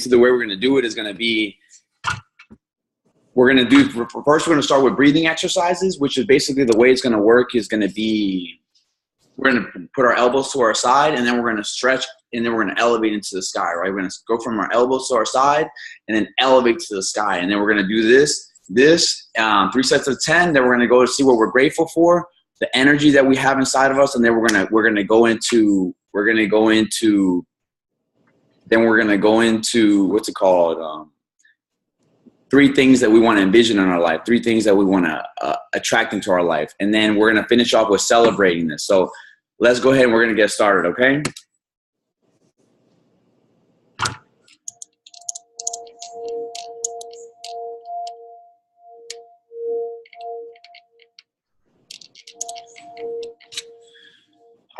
the way we're going to do it is going to be, first we're going to start with breathing exercises, which is basically the way it's going to work is going to be, we're going to put our elbows to our side, and then we're going to stretch, and then we're going to elevate into the sky, right? We're going to go from our elbows to our side and then elevate to the sky. And then we're going to do this 3 sets of 10. Then we're going to go to see what we're grateful for, the energy that we have inside of us. And then we're going to go into what's it called? 3 things that we want to envision in our life, 3 things that we want to attract into our life. And then we're going to finish off with celebrating this. So let's go ahead and we're going to get started, okay?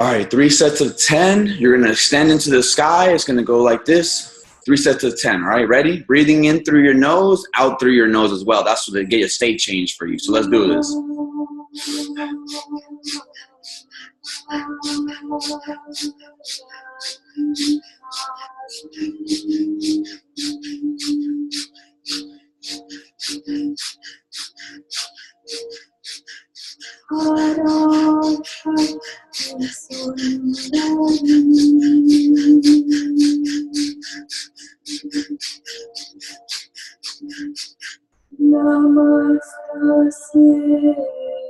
All right, 3 sets of 10. You're going to extend into the sky. It's going to go like this. 3 sets of 10, all right? Ready? Breathing in through your nose, out through your nose as well. That's what they get a state change for you. So let's do this.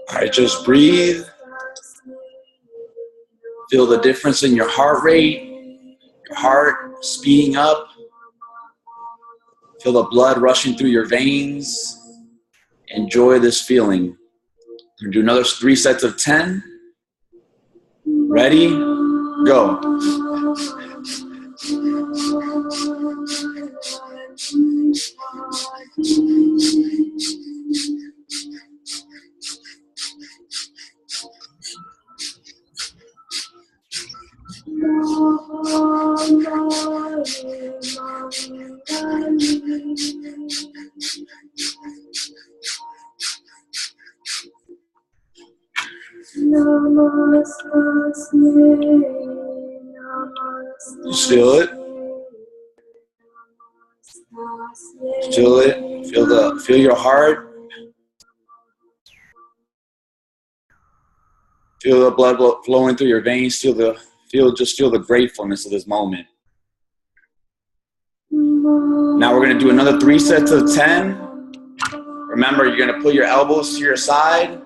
All right, just breathe. Feel the difference in your heart rate, your heart speeding up. Feel the blood rushing through your veins. Enjoy this feeling. We're going to do another 3 sets of 10. Ready? Go. Just feel it. Feel it. Feel your heart. Feel the blood flowing through your veins. Just feel the gratefulness of this moment. Now we're going to do another 3 sets of 10. Remember, you're going to put your elbows to your side,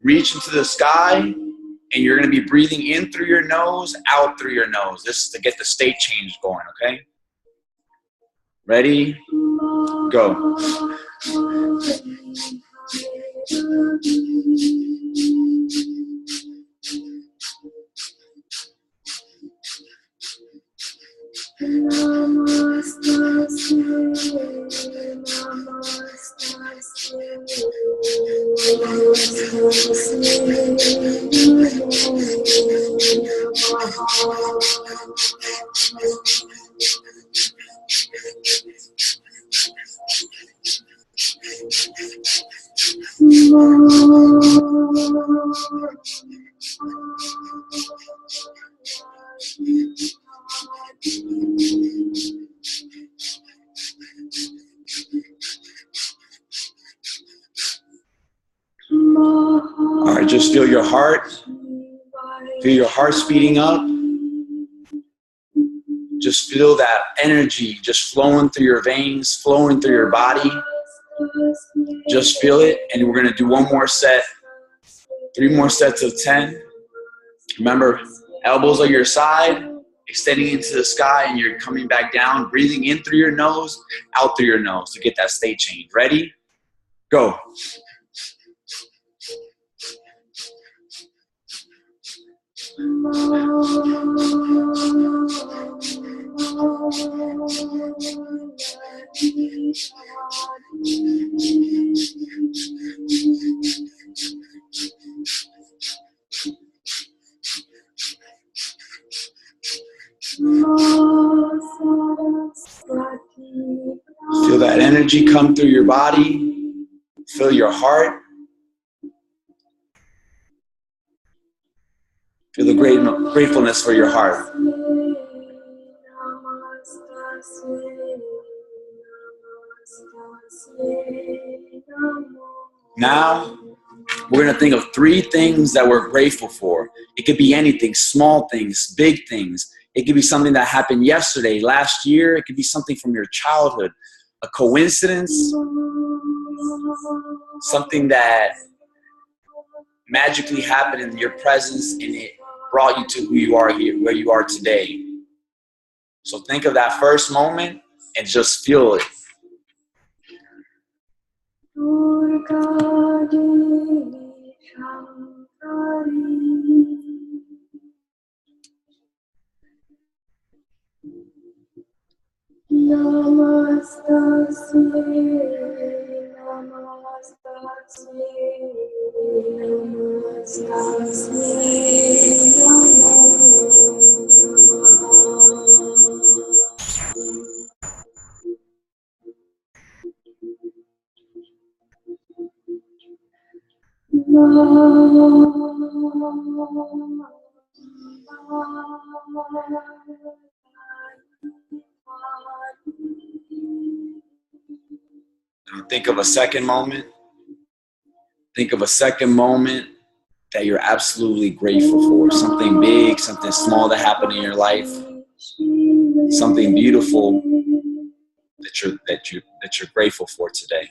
reach into the sky, and you're going to be breathing in through your nose, out through your nose. This is to get the state change going, okay? Ready? Go. All right, just feel your heart. Feel your heart speeding up. Just feel that energy just flowing through your veins, flowing through your body. Just feel it, and we're going to do one more set. 3 more sets of 10. Remember, elbows on your side, extending into the sky, and you're coming back down, breathing in through your nose, out through your nose to get that state change. Ready? Go. Feel that energy come through your body. Feel your heart. Feel the gratefulness for your heart. Now, we're going to think of 3 things that we're grateful for. It could be anything, small things, big things. It could be something that happened yesterday, last year. It could be something from your childhood, a coincidence, something that magically happened in your presence and it brought you to who you are here, where you are today. So think of that first moment and just feel it. Now think of a second moment. Think of a second moment that you're absolutely grateful for. Something big, something small that happened in your life. Something beautiful that you're grateful for today.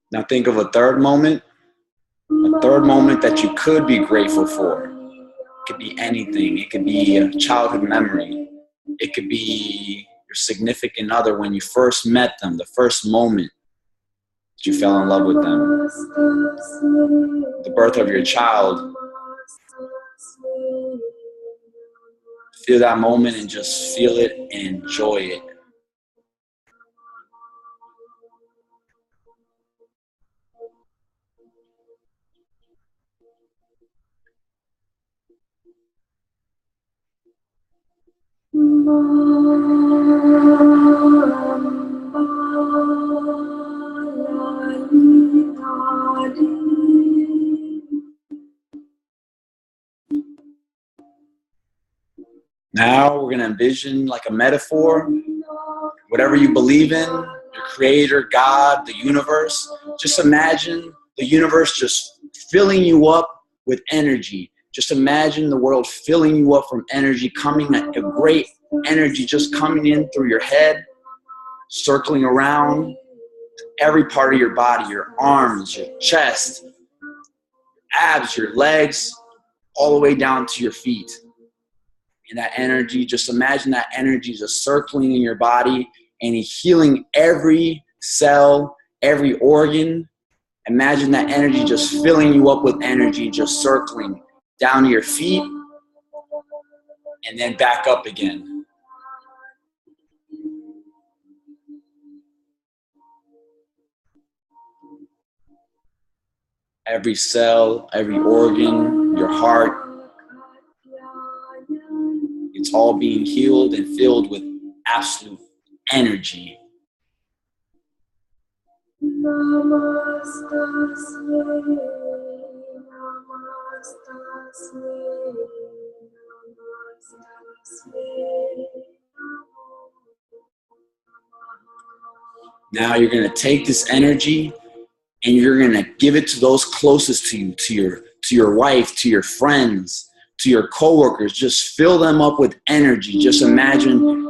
Now think of a third moment that you could be grateful for. It could be anything. It could be a childhood memory. It could be your significant other when you first met them, the first moment that you fell in love with them, the birth of your child. Feel that moment and just feel it and enjoy it. Now we're going to envision like a metaphor, whatever you believe in, your creator, God, the universe. Just imagine the universe just filling you up with energy. Just imagine the world filling you up from energy, coming a great energy just coming in through your head, circling around every part of your body, your arms, your chest, abs, your legs, all the way down to your feet. And that energy, just imagine that energy just circling in your body and healing every cell, every organ. Imagine that energy just filling you up with energy, just circling down to your feet and then back up again. Every cell, every organ, your heart, it's all being healed and filled with absolute energy. Now you're going to take this energy and you're going to give it to those closest to you, to your wife, to your friends, to your coworkers. Just fill them up with energy. Just imagine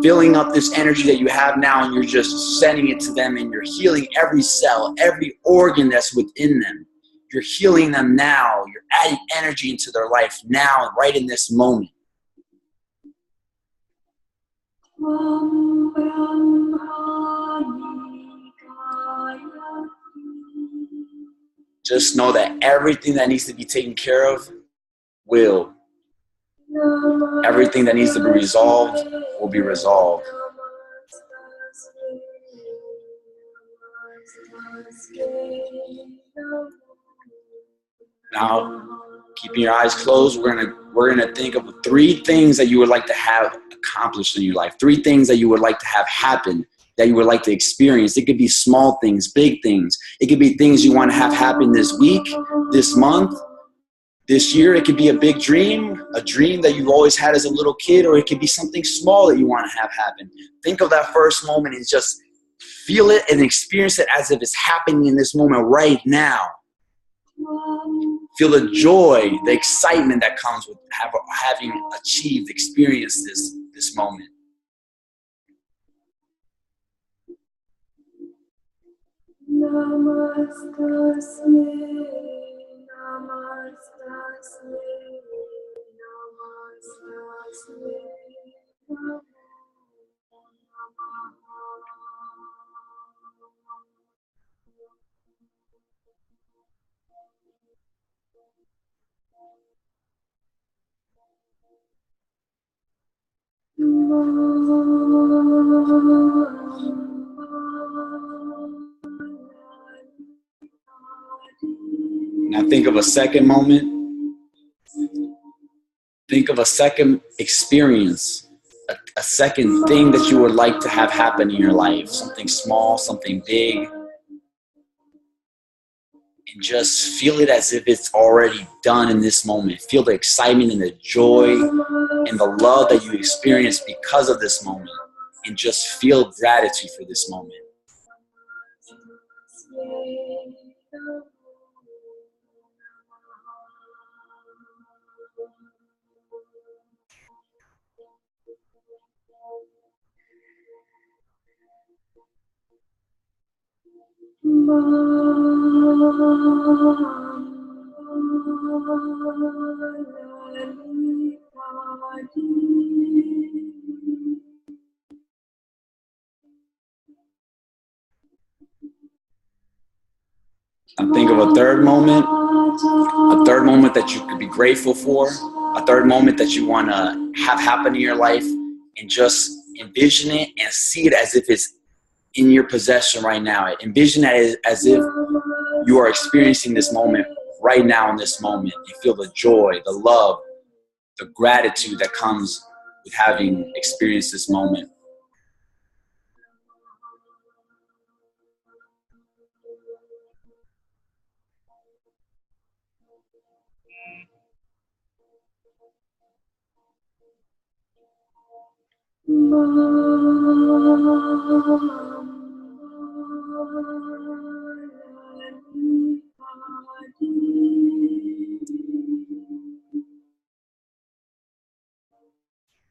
filling up this energy that you have now and you're just sending it to them and you're healing every cell, every organ that's within them. You're healing them now. You're adding energy into their life now, right in this moment. Just know that everything that needs to be taken care of will. Everything that needs to be resolved will be resolved. Now, keeping your eyes closed, we're gonna think of 3 things that you would like to have accomplished in your life. 3 things that you would like to have happen, that you would like to experience. It could be small things, big things. It could be things you want to have happen this week, this month, this year. It could be a big dream, a dream that you've always had as a little kid, or it could be something small that you want to have happen. Think of that first moment and just feel it and experience it as if it's happening in this moment right now. Feel the joy, the excitement that comes with having achieved, experienced this moment. Now think of a second moment. Think of a second experience, a second thing that you would like to have happen in your life. Something small, something big. And just feel it as if it's already done in this moment. Feel the excitement and the joy and the love that you experience because of this moment. And just feel gratitude for this moment. Now think of a third moment that you could be grateful for, a third moment that you want to have happen in your life, and just envision it and see it as if it's in your possession right now. Envision it as if you are experiencing this moment right now in this moment. You feel the joy, the love, the gratitude that comes with having experienced this moment.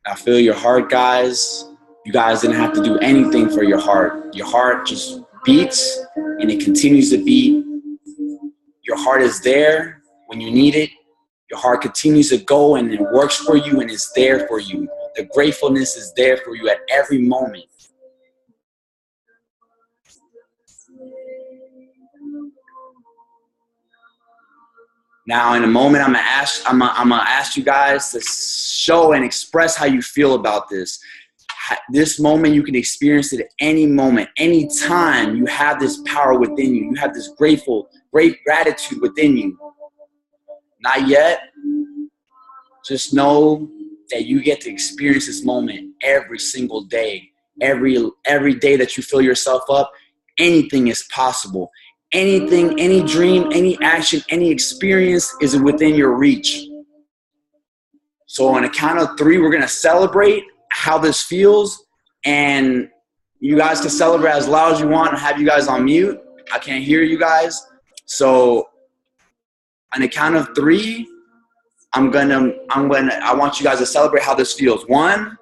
Now feel your heart, guys. You guys didn't have to do anything for your heart. Your heart just beats and it continues to beat. Your heart is there when you need it. Your heart continues to go and it works for you and is there for you. The gratefulness is there for you at every moment. Now, in a moment, I'm gonna ask you guys to show and express how you feel about this. This moment, you can experience it at any moment, any time. You have this power within you. You have this great gratitude within you. Not yet. Just know that you get to experience this moment every single day. Every day that you fill yourself up, anything is possible. Anything, any dream, any action, any experience is within your reach. So on a count of 3, we're going to celebrate how this feels. And you guys can celebrate as loud as you want and have you guys on mute. I can't hear you guys. So on a count of 3, I want you guys to celebrate how this feels. 1,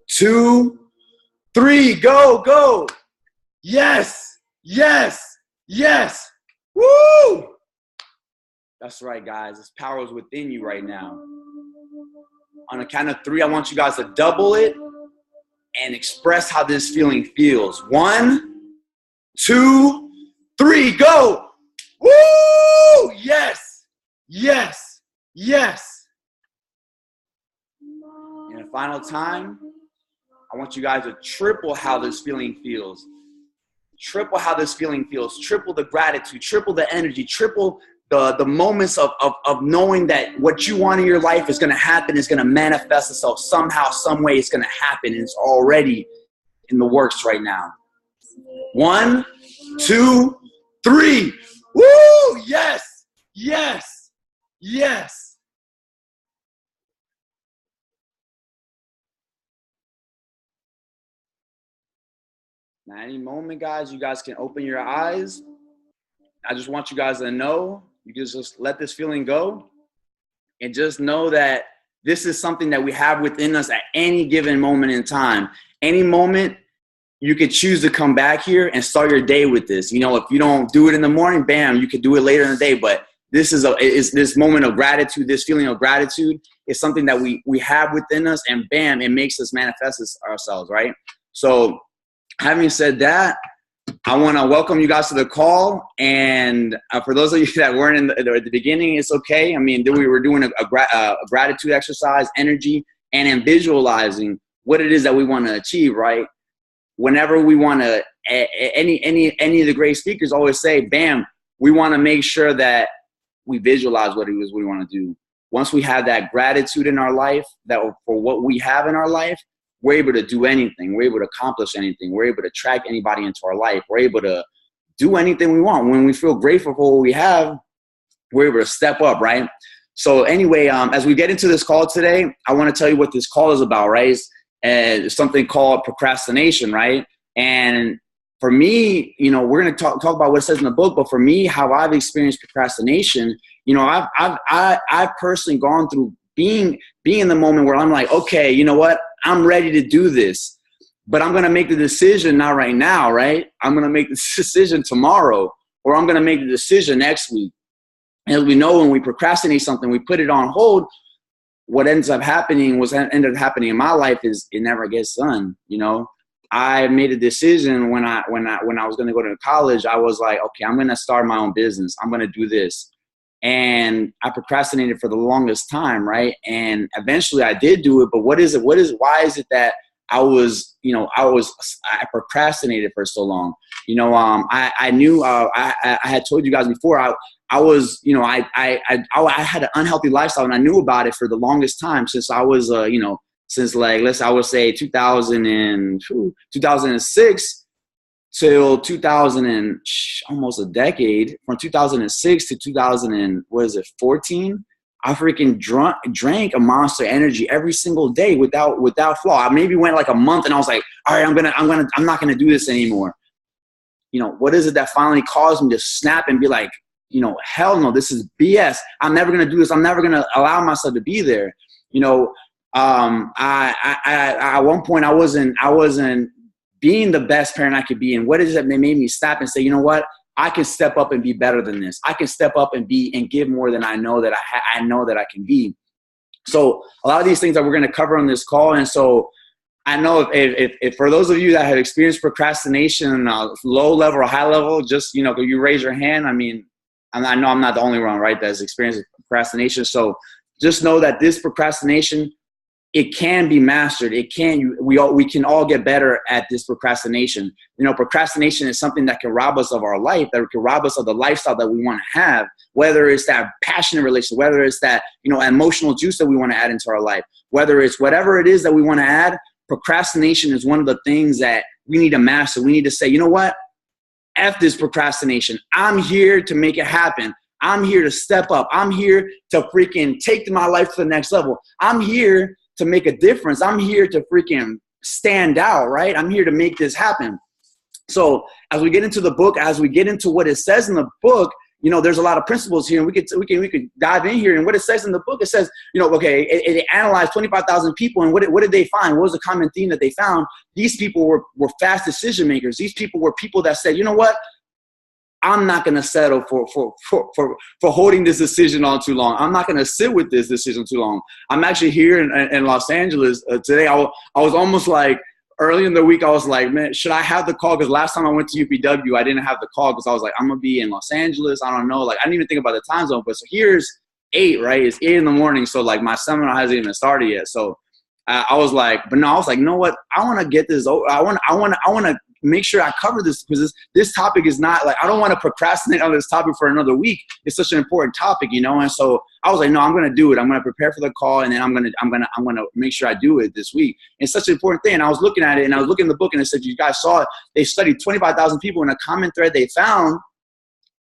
2, 3, go. Yes. Yes. Woo! That's right, guys. This power is within you right now. On a count of 3, I want you guys to double it and express how this feeling feels. 1, 2, 3, go! Woo! Yes. Yes. And the final time, I want you guys to triple how this feeling feels. Triple how this feeling feels. Triple the gratitude. Triple the energy. Triple the moments of knowing that what you want in your life is going to happen, is going to manifest itself somehow, some way. It's going to happen. And it's already in the works right now. 1, 2, 3. Woo! Yes! Yes! Yes! Now, any moment, guys, you guys can open your eyes. I just want you guys to know, you can just let this feeling go and just know that this is something that we have within us at any given moment in time. Any moment, you could choose to come back here and start your day with this. You know, if you don't do it in the morning, bam, you could do it later in the day. But this is this moment of gratitude, this feeling of gratitude is something that we have within us, and bam, it makes us manifest ourselves, right? So having said that, I want to welcome you guys to the call. And for those of you that weren't at the beginning, it's okay. I mean, we were doing a gratitude exercise, energy, and in visualizing what it is that we want to achieve, right? Whenever we want to, any of the great speakers always say, bam, we want to make sure that we visualize what it is we want to do. Once we have that gratitude in our life, that for what we have in our life, we're able to do anything. We're able to accomplish anything. We're able to attract anybody into our life. We're able to do anything we want. When we feel grateful for what we have, we're able to step up, right? So anyway, as we get into this call today, I want to tell you what this call is about, right? It's something called procrastination, right? And for me, you know, we're going to talk about what it says in the book, but for me, how I've experienced procrastination, you know, I've personally gone through being in the moment where I'm like, okay, you know what? I'm ready to do this, but I'm going to make the decision not right now, right? I'm going to make the decision tomorrow, or I'm going to make the decision next week. And as we know, when we procrastinate something, we put it on hold. What ended up happening in my life is it never gets done. You know, I made a decision when I was going to go to college. I was like, okay, I'm going to start my own business. I'm going to do this. And I procrastinated for the longest time, right? And eventually I did do it, but why is it that I procrastinated for so long? You know, I knew, I had told you guys before, I had an unhealthy lifestyle, and I knew about it for the longest time since I was, since like, I would say 2006 till 2000 and almost a decade, from 2006 to 2014, I freaking drank a Monster Energy every single day without flaw. I maybe went like a month and I was like, all right, I'm not gonna do this anymore. You know, what is it that finally caused me to snap and be like, you know, hell no, this is BS. I'm never gonna do this. I'm never gonna allow myself to be there. You know, at one point I wasn't being the best parent I could be. And what is it that made me stop and say, you know what? I can step up and be better than this. I can step up and give more than I know that I know that I can be. So a lot of these things that we're going to cover on this call. And so I know if for those of you that have experienced procrastination, low level or high level, just, you know, you raise your hand. I mean, I know I'm not the only one, right, that's experienced procrastination. So just know that this procrastination, it can be mastered. We can all get better at this procrastination. You know, procrastination is something that can rob us of our life, that can rob us of the lifestyle that we want to have, whether it's that passionate relationship, whether it's that, you know, emotional juice that we want to add into our life, whether it's whatever it is that we want to add. Procrastination is one of the things that we need to master. We need to say, you know what? F this procrastination. I'm here to make it happen. I'm here to step up. I'm here to freaking take my life to the next level. I'm here to make a difference. I'm here to freaking stand out, right? I'm here to make this happen. So as we get into the book, as we get into what it says in the book, you know, there's a lot of principles here, and we could dive in here. And what it says in the book, it says, you know, okay, it analyzed 25,000 people, and what did they find? What was the common theme that they found? These people were fast decision makers. These people were people that said, you know what? I'm not going to settle for holding this decision on too long. I'm not going to sit with this decision too long. I'm actually here in Los Angeles today. I was almost like, early in the week, I was like, man, should I have the call? Because last time I went to UPW, I didn't have the call because I was like, I'm going to be in Los Angeles. I don't know. Like, I didn't even think about the time zone. But so here's 8, right? It's 8 in the morning. So like my seminar hasn't even started yet. So I was like, but no, I was like, you know what? I want to get this over. I want to make sure I cover this, because this topic is not like, I don't want to procrastinate on this topic for another week. It's such an important topic, you know? And so I was like, no, I'm going to do it. I'm going to prepare for the call, and then I'm going to make sure I do it this week. It's such an important thing. And I was looking at it, and I was looking at the book, and it said, you guys saw it. They studied 25,000 people, in a common thread they found,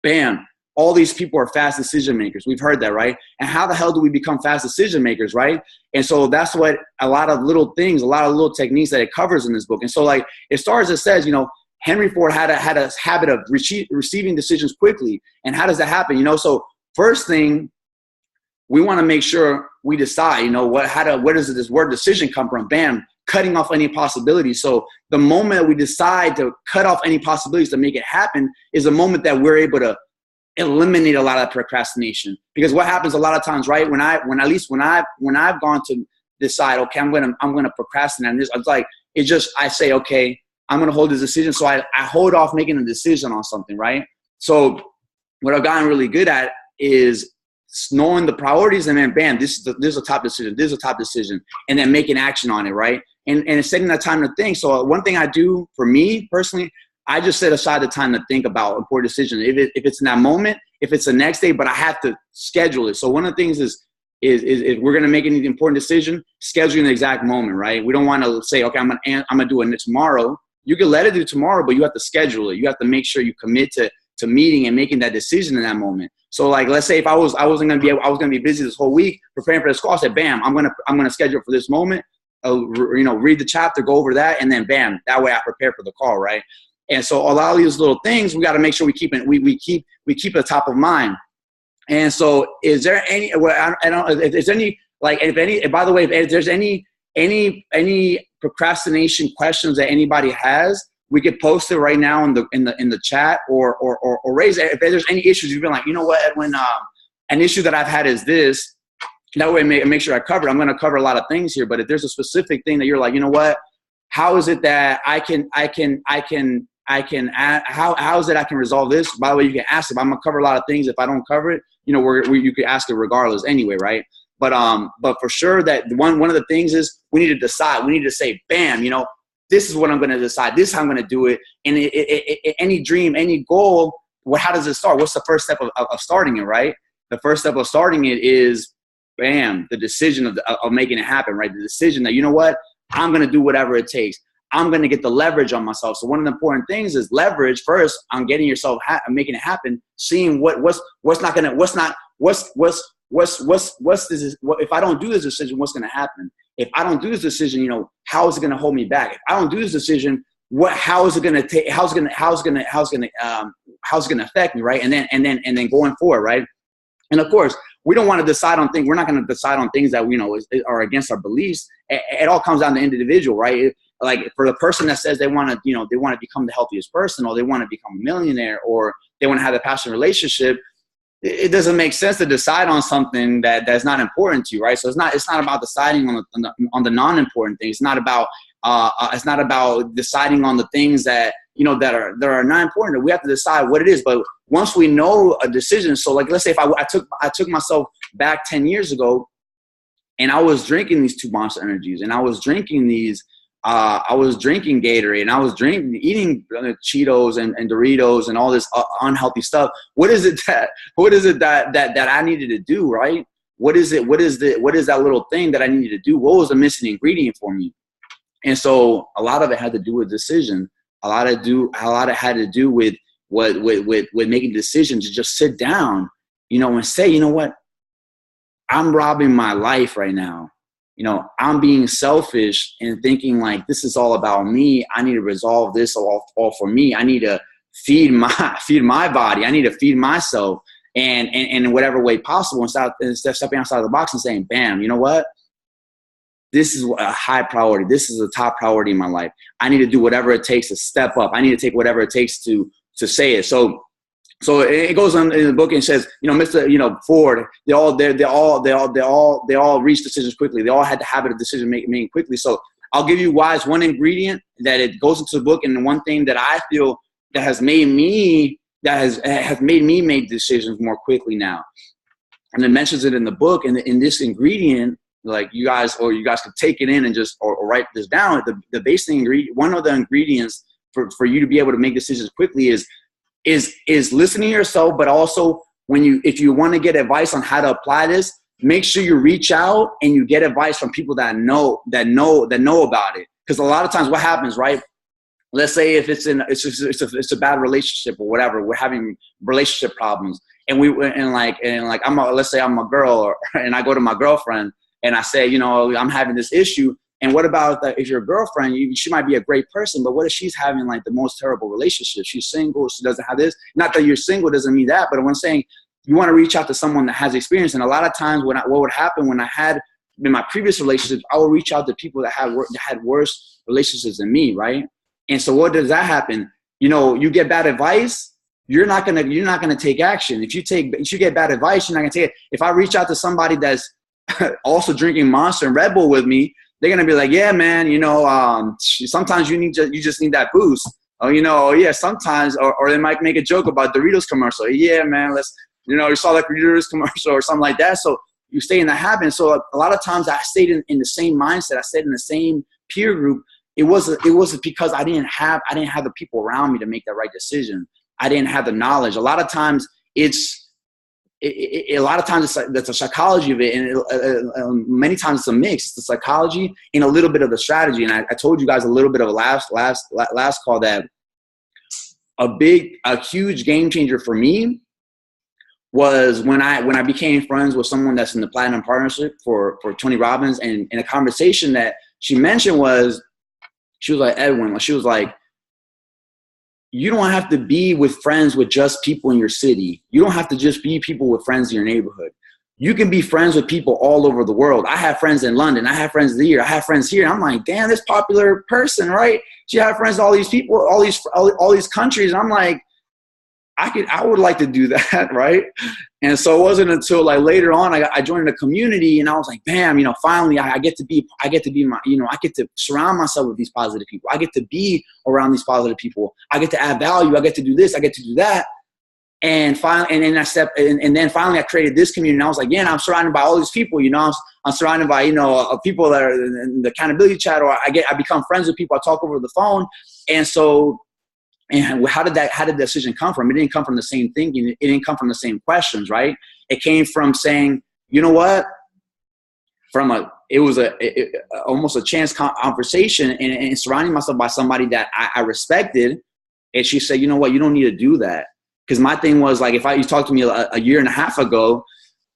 bam, all these people are fast decision makers. We've heard that, right? And how the hell do we become fast decision makers, right? And so that's what a lot of little things, a lot of little techniques that it covers in this book. And so like it starts, it says, you know, Henry Ford had a habit of receiving decisions quickly. And how does that happen? You know, so first thing, we want to make sure we decide, you know, where does this word decision come from? Bam, cutting off any possibilities. So the moment that we decide to cut off any possibilities to make it happen is the moment that we're able to eliminate a lot of procrastination. Because what happens a lot of times, right? When I've gone to decide, okay, I'm gonna procrastinate on this, it's like, I say, okay, I'm gonna hold this decision. So I hold off making a decision on something, right? So what I've gotten really good at is knowing the priorities, and then bam, this is a top decision, this is a top decision, and then making action on it, right? And it's setting that time to think. So one thing I do for me personally, I just set aside the time to think about important decisions. If it's in that moment, if it's the next day, but I have to schedule it. So one of the things is if we're going to make any important decision, scheduling the exact moment, right? We don't want to say, okay, I'm gonna do it tomorrow. You can let it do tomorrow, but you have to schedule it. You have to make sure you commit to meeting and making that decision in that moment. So like, let's say if I was going to be busy this whole week preparing for this call, I said, bam, I'm going to schedule it for this moment. You know, read the chapter, go over that, and then bam, that way I prepare for the call, right? And so a lot of these little things, we got to make sure we keep it top of mind. And so is there any, I don't, if there's any, like, by the way, if there's any procrastination questions that anybody has, we could post it right now in the chat or raise it. If there's any issues, you've been like, you know what, Edwin, an issue that I've had is this, that way make sure I cover it. I'm going to cover a lot of things here, but if there's a specific thing that you're like, you know what, how is it that how is it I can resolve this? By the way, you can ask it. I'm gonna cover a lot of things. If I don't cover it, you know, you could ask it regardless anyway, right? But for sure that one of the things is we need to decide. We need to say, bam, you know, this is what I'm gonna decide. This is how I'm gonna do it. And any dream, any goal, how does it start? What's the first step of starting it, right? The first step of starting it is, bam, the decision of making it happen, right? The decision that, you know what, I'm gonna do whatever it takes. I'm going to get the leverage on myself. So one of the important things is leverage first on getting yourself, making it happen, seeing what's not going to, if I don't do this decision, what's going to happen? If I don't do this decision, you know, how is it going to hold me back? If I don't do this decision, how is it going to take, how's it going to affect me? Right. And then going forward. Right. And of course, we don't want to decide on things. We're not going to decide on things that, you know, are against our beliefs. It all comes down to individual, right? Like for the person that says they want to, you know, they want to become the healthiest person, or they want to become a millionaire, or they want to have a passionate relationship, it doesn't make sense to decide on something that's not important to you, right? So it's not about deciding on the non-important things. It's not about deciding on the things that, you know, that are not important. We have to decide what it is. But once we know a decision, so like, let's say if I took myself back 10 years ago, and I was drinking these 2 Monster Energies, and I was drinking these, I was drinking Gatorade, and I was eating Cheetos and Doritos and all this unhealthy stuff. What is it that I needed to do, right? What is that little thing that I needed to do? What was the missing ingredient for me? And so a lot of it had to do with decision. A lot had to do with making decisions to just sit down, you know, and say, you know what, I'm robbing my life right now. You know, I'm being selfish and thinking like, this is all about me. I need to resolve this all for me. I need to feed my body. I need to feed myself, and in whatever way possible, instead of stepping outside of the box and saying, bam, you know what? This is a high priority. This is a top priority in my life. I need to do whatever it takes to step up. I need to take whatever it takes to say it. So it goes on in the book and says, you know, Mr. You know, Ford, they all reached decisions quickly. They all had the habit of decision making quickly. So I'll give you wise one ingredient that it goes into the book, and the one thing that I feel that has made me make decisions more quickly now. and it mentions it in the book. And in this ingredient, like you guys could take it in and just, or write this down. The basic ingredient, one of the ingredients for you to be able to make decisions quickly is listening to yourself, but also if you want to get advice on how to apply this, make sure you reach out and you get advice from people that know about it. Because a lot of times what happens, right? Let's say if it's a bad relationship or whatever, we're having relationship problems, let's say I'm a girl, and I go to my girlfriend and I say, I'm having this issue. And what about if your girlfriend, she might be a great person, but what if she's having like the most terrible relationship? She's single, she doesn't have this. Not that you're single doesn't mean that, but when I'm saying you want to reach out to someone that has experience. And a lot of times what would happen when I had in my previous relationships, I would reach out to people that had worse relationships than me, right? And so what does that happen? You get bad advice, you're not gonna take action. If you get bad advice, you're not gonna take it. If I reach out to somebody that's also drinking Monster and Red Bull with me, they're gonna be like, yeah, man, sometimes you just need that boost. Yeah, sometimes, or they might make a joke about Doritos commercial. Yeah, man, you saw that Doritos commercial or something like that. So you stay in the habit. So a lot of times I stayed in the same mindset. I stayed in the same peer group. It wasn't because I didn't have the people around me to make that right decision. I didn't have the knowledge. A lot of times it's the psychology of it, and many times it's a mix. It's the psychology and a little bit of the strategy. And I told you guys a little bit of a last call that a huge game changer for me was when I became friends with someone that's in the Platinum Partnership for Tony Robbins, and in a conversation that she mentioned she was like, Edwin, she was like, you don't have to be with friends with just people in your city. You don't have to just be people with friends in your neighborhood. You can be friends with people all over the world. I have friends in London. I have friends here. I have friends here. And I'm like, damn, this popular person, right? She had friends in all these people, all these countries. And I'm like, I would like to do that, right? And so it wasn't until like later on I joined a community, and I was like, bam, finally I get to be I get to surround myself with these positive people. I get to be around these positive people. I get to add value. I get to do this. I get to do that. And finally, and then finally I created this community, and I was like, yeah, I'm surrounded by all these people. I'm surrounded by people that are in the accountability chat, or I become friends with people. I talk over the phone, and so. And how did the decision come from? It didn't come from the same thinking. It didn't come from the same questions, right? It came from saying, you know what? It was almost a chance conversation, and surrounding myself by somebody that I respected. And she said, you know what? You don't need to do that. Because my thing was like, you talked to me a year and a half ago,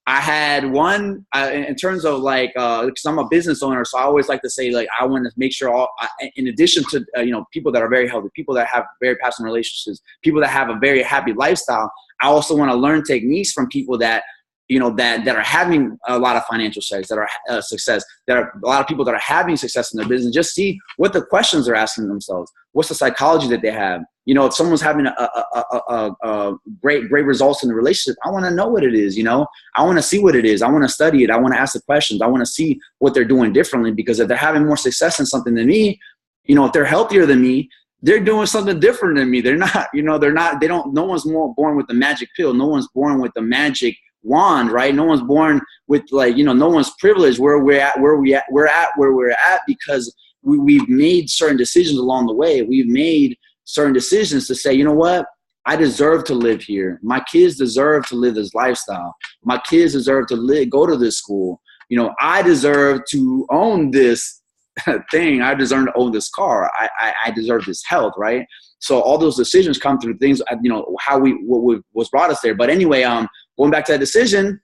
I had one in terms of like, because I'm a business owner, so I always like to say like I want to make sure in addition to people that are very healthy, people that have very passionate relationships, people that have a very happy lifestyle, I also want to learn techniques from people that that are having a lot of financial success, that are success, that are a lot of people that are having success in their business. Just see what the questions they're asking themselves. What's the psychology that they have? If someone's having a great results in the relationship, I want to know what it is. I want to see what it is. I want to study it. I want to ask the questions. I want to see what they're doing differently, because if they're having more success in something than me, if they're healthier than me, they're doing something different than me. They're not, no one's born with the magic pill. No one's born with the magic wand, right? No one's born with no one's privileged where we're at because we've made certain decisions along the way. We've made certain decisions to say, you know what? I deserve to live here. My kids deserve to live this lifestyle. My kids deserve to go to this school. I deserve to own this thing. I deserve to own this car. I deserve this health, right? So all those decisions come through things, what was brought us there. But anyway, going back to that decision,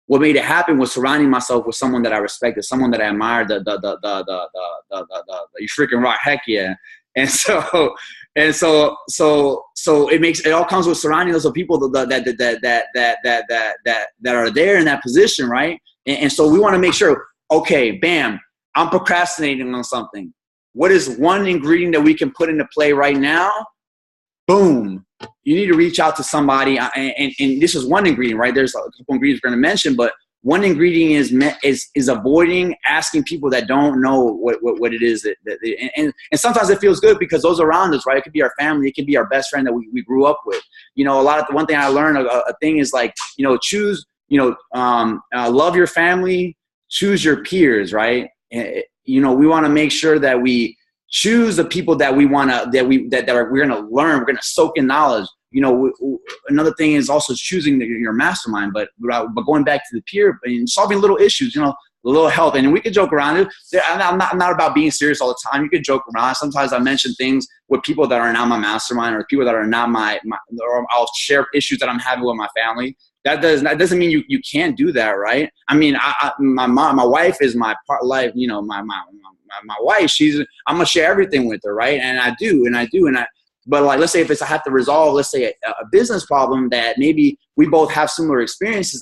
what made it happen was surrounding myself with someone that I respected, someone that I admired. You freaking rock, heck yeah! And so it all comes with surrounding those people that are there in that position, right? And so we want to make sure, okay, bam, I'm procrastinating on something. What is one ingredient that we can put into play right now? Boom. You need to reach out to somebody. And this is one ingredient, right? There's a couple ingredients we're going to mention, but one ingredient is avoiding asking people that don't know what it is. And sometimes it feels good because those around us, right? It could be our family. It could be our best friend that we grew up with. One thing I learned, a thing is like, choose love your family, choose your peers, right? We want to make sure that we choose the people that we want to, we're going to learn, we're going to soak in knowledge. Another thing is also choosing your mastermind, but going back to the peer and solving little issues, a little help. And we could joke around. I'm not about being serious all the time. You could joke around. Sometimes I mention things with people that are not my mastermind or people that are not or I'll share issues that I'm having with my family. That doesn't mean you can't do that, right? I mean, my wife is my part life. My wife, I'm gonna share everything with her, right? And I do. But like, let's say if I have to resolve, let's say a business problem that maybe we both have similar experiences,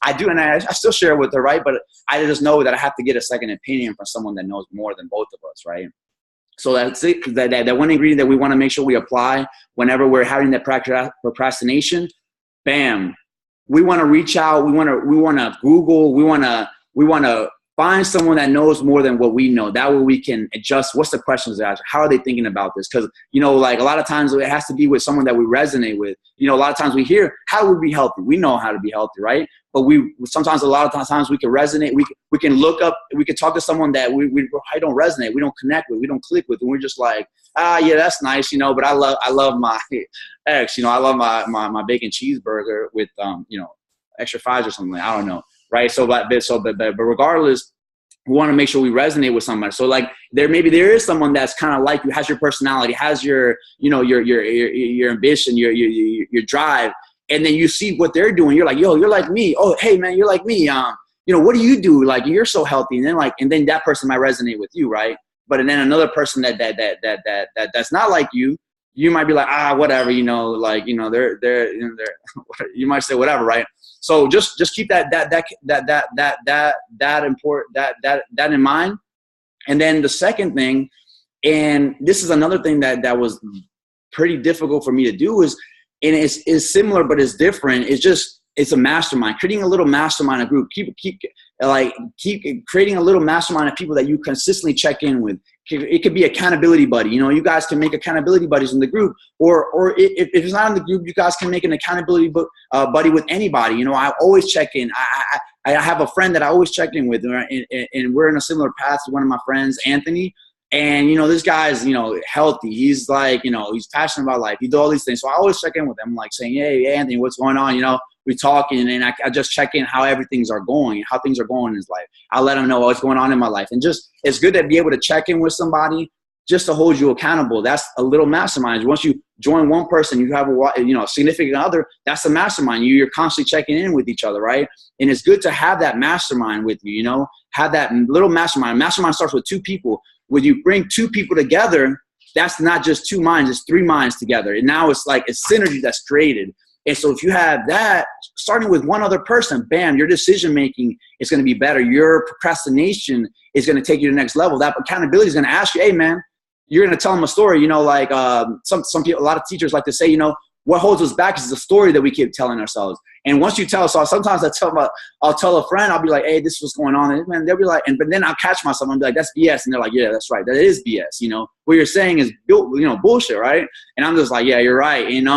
I do, and I still share with her, right? But I just know that I have to get a second opinion from someone that knows more than both of us, right? So that's it. That one ingredient that we want to make sure we apply whenever we're having that procrastination. Bam. We want to reach out. We want to Google. We want to find someone that knows more than what we know. That way we can adjust. What's the questions they ask? How are they thinking about this? Because, like a lot of times it has to be with someone that we resonate with. A lot of times we hear, how would we be healthy? We know how to be healthy, right? But sometimes a lot of times we can resonate. We can look up, we can talk to someone that we don't resonate. We don't connect with, we don't click with. And we're just like, yeah, that's nice, but I love my ex, I love my bacon cheeseburger with, extra fries or something. I don't know. Right. But regardless, we want to make sure we resonate with somebody. So like there is someone that's kind of like you, has your personality, has your, your ambition, your drive. And then you see what they're doing. You're like, yo, you're like me. Oh, hey man, you're like me. What do you do? Like, you're so healthy. And then that person might resonate with you. Right. But then another person that's not like you might be like, whatever, they're you might say whatever. Right. So just keep that in mind. And then the second thing, and this is another thing that was pretty difficult for me to do is similar, but it's different. It's a mastermind, creating a little mastermind, a group, keep creating a little mastermind of people that you consistently check in with. It could be accountability buddy. You guys can make accountability buddies in the group, or if it's not in the group, you guys can make an accountability buddy with anybody. I always check in. I have a friend that I always check in with, and we're in a similar path to one of my friends, Anthony. And, this guy's, healthy. He's like, he's passionate about life. He does all these things. So I always check in with him, like saying, hey, Anthony, what's going on? We talking, and I just check in how things are going in his life. I let him know what's going on in my life. And it's good to be able to check in with somebody just to hold you accountable. That's a little mastermind. Once you join one person, you have a significant other, that's a mastermind. You're constantly checking in with each other, right? And it's good to have that mastermind with you, have that little mastermind. Mastermind starts with two people. When you bring two people together, that's not just two minds, it's three minds together. And now it's like a synergy that's created. And so if you have that, starting with one other person, bam, your decision-making is going to be better. Your procrastination is going to take you to the next level. That accountability is going to ask you, hey, man, you're going to tell them a story. Some people, a lot of teachers like to say, what holds us back is the story that we keep telling ourselves. And once you tell us, so sometimes I'll tell a friend, I'll be like, hey, this is what's going on. And man, they'll be like, but then I'll catch myself and be like, that's BS. And they're like, yeah, that's right. That is BS. What you're saying is, bullshit, right? And I'm just like, yeah, you're right. And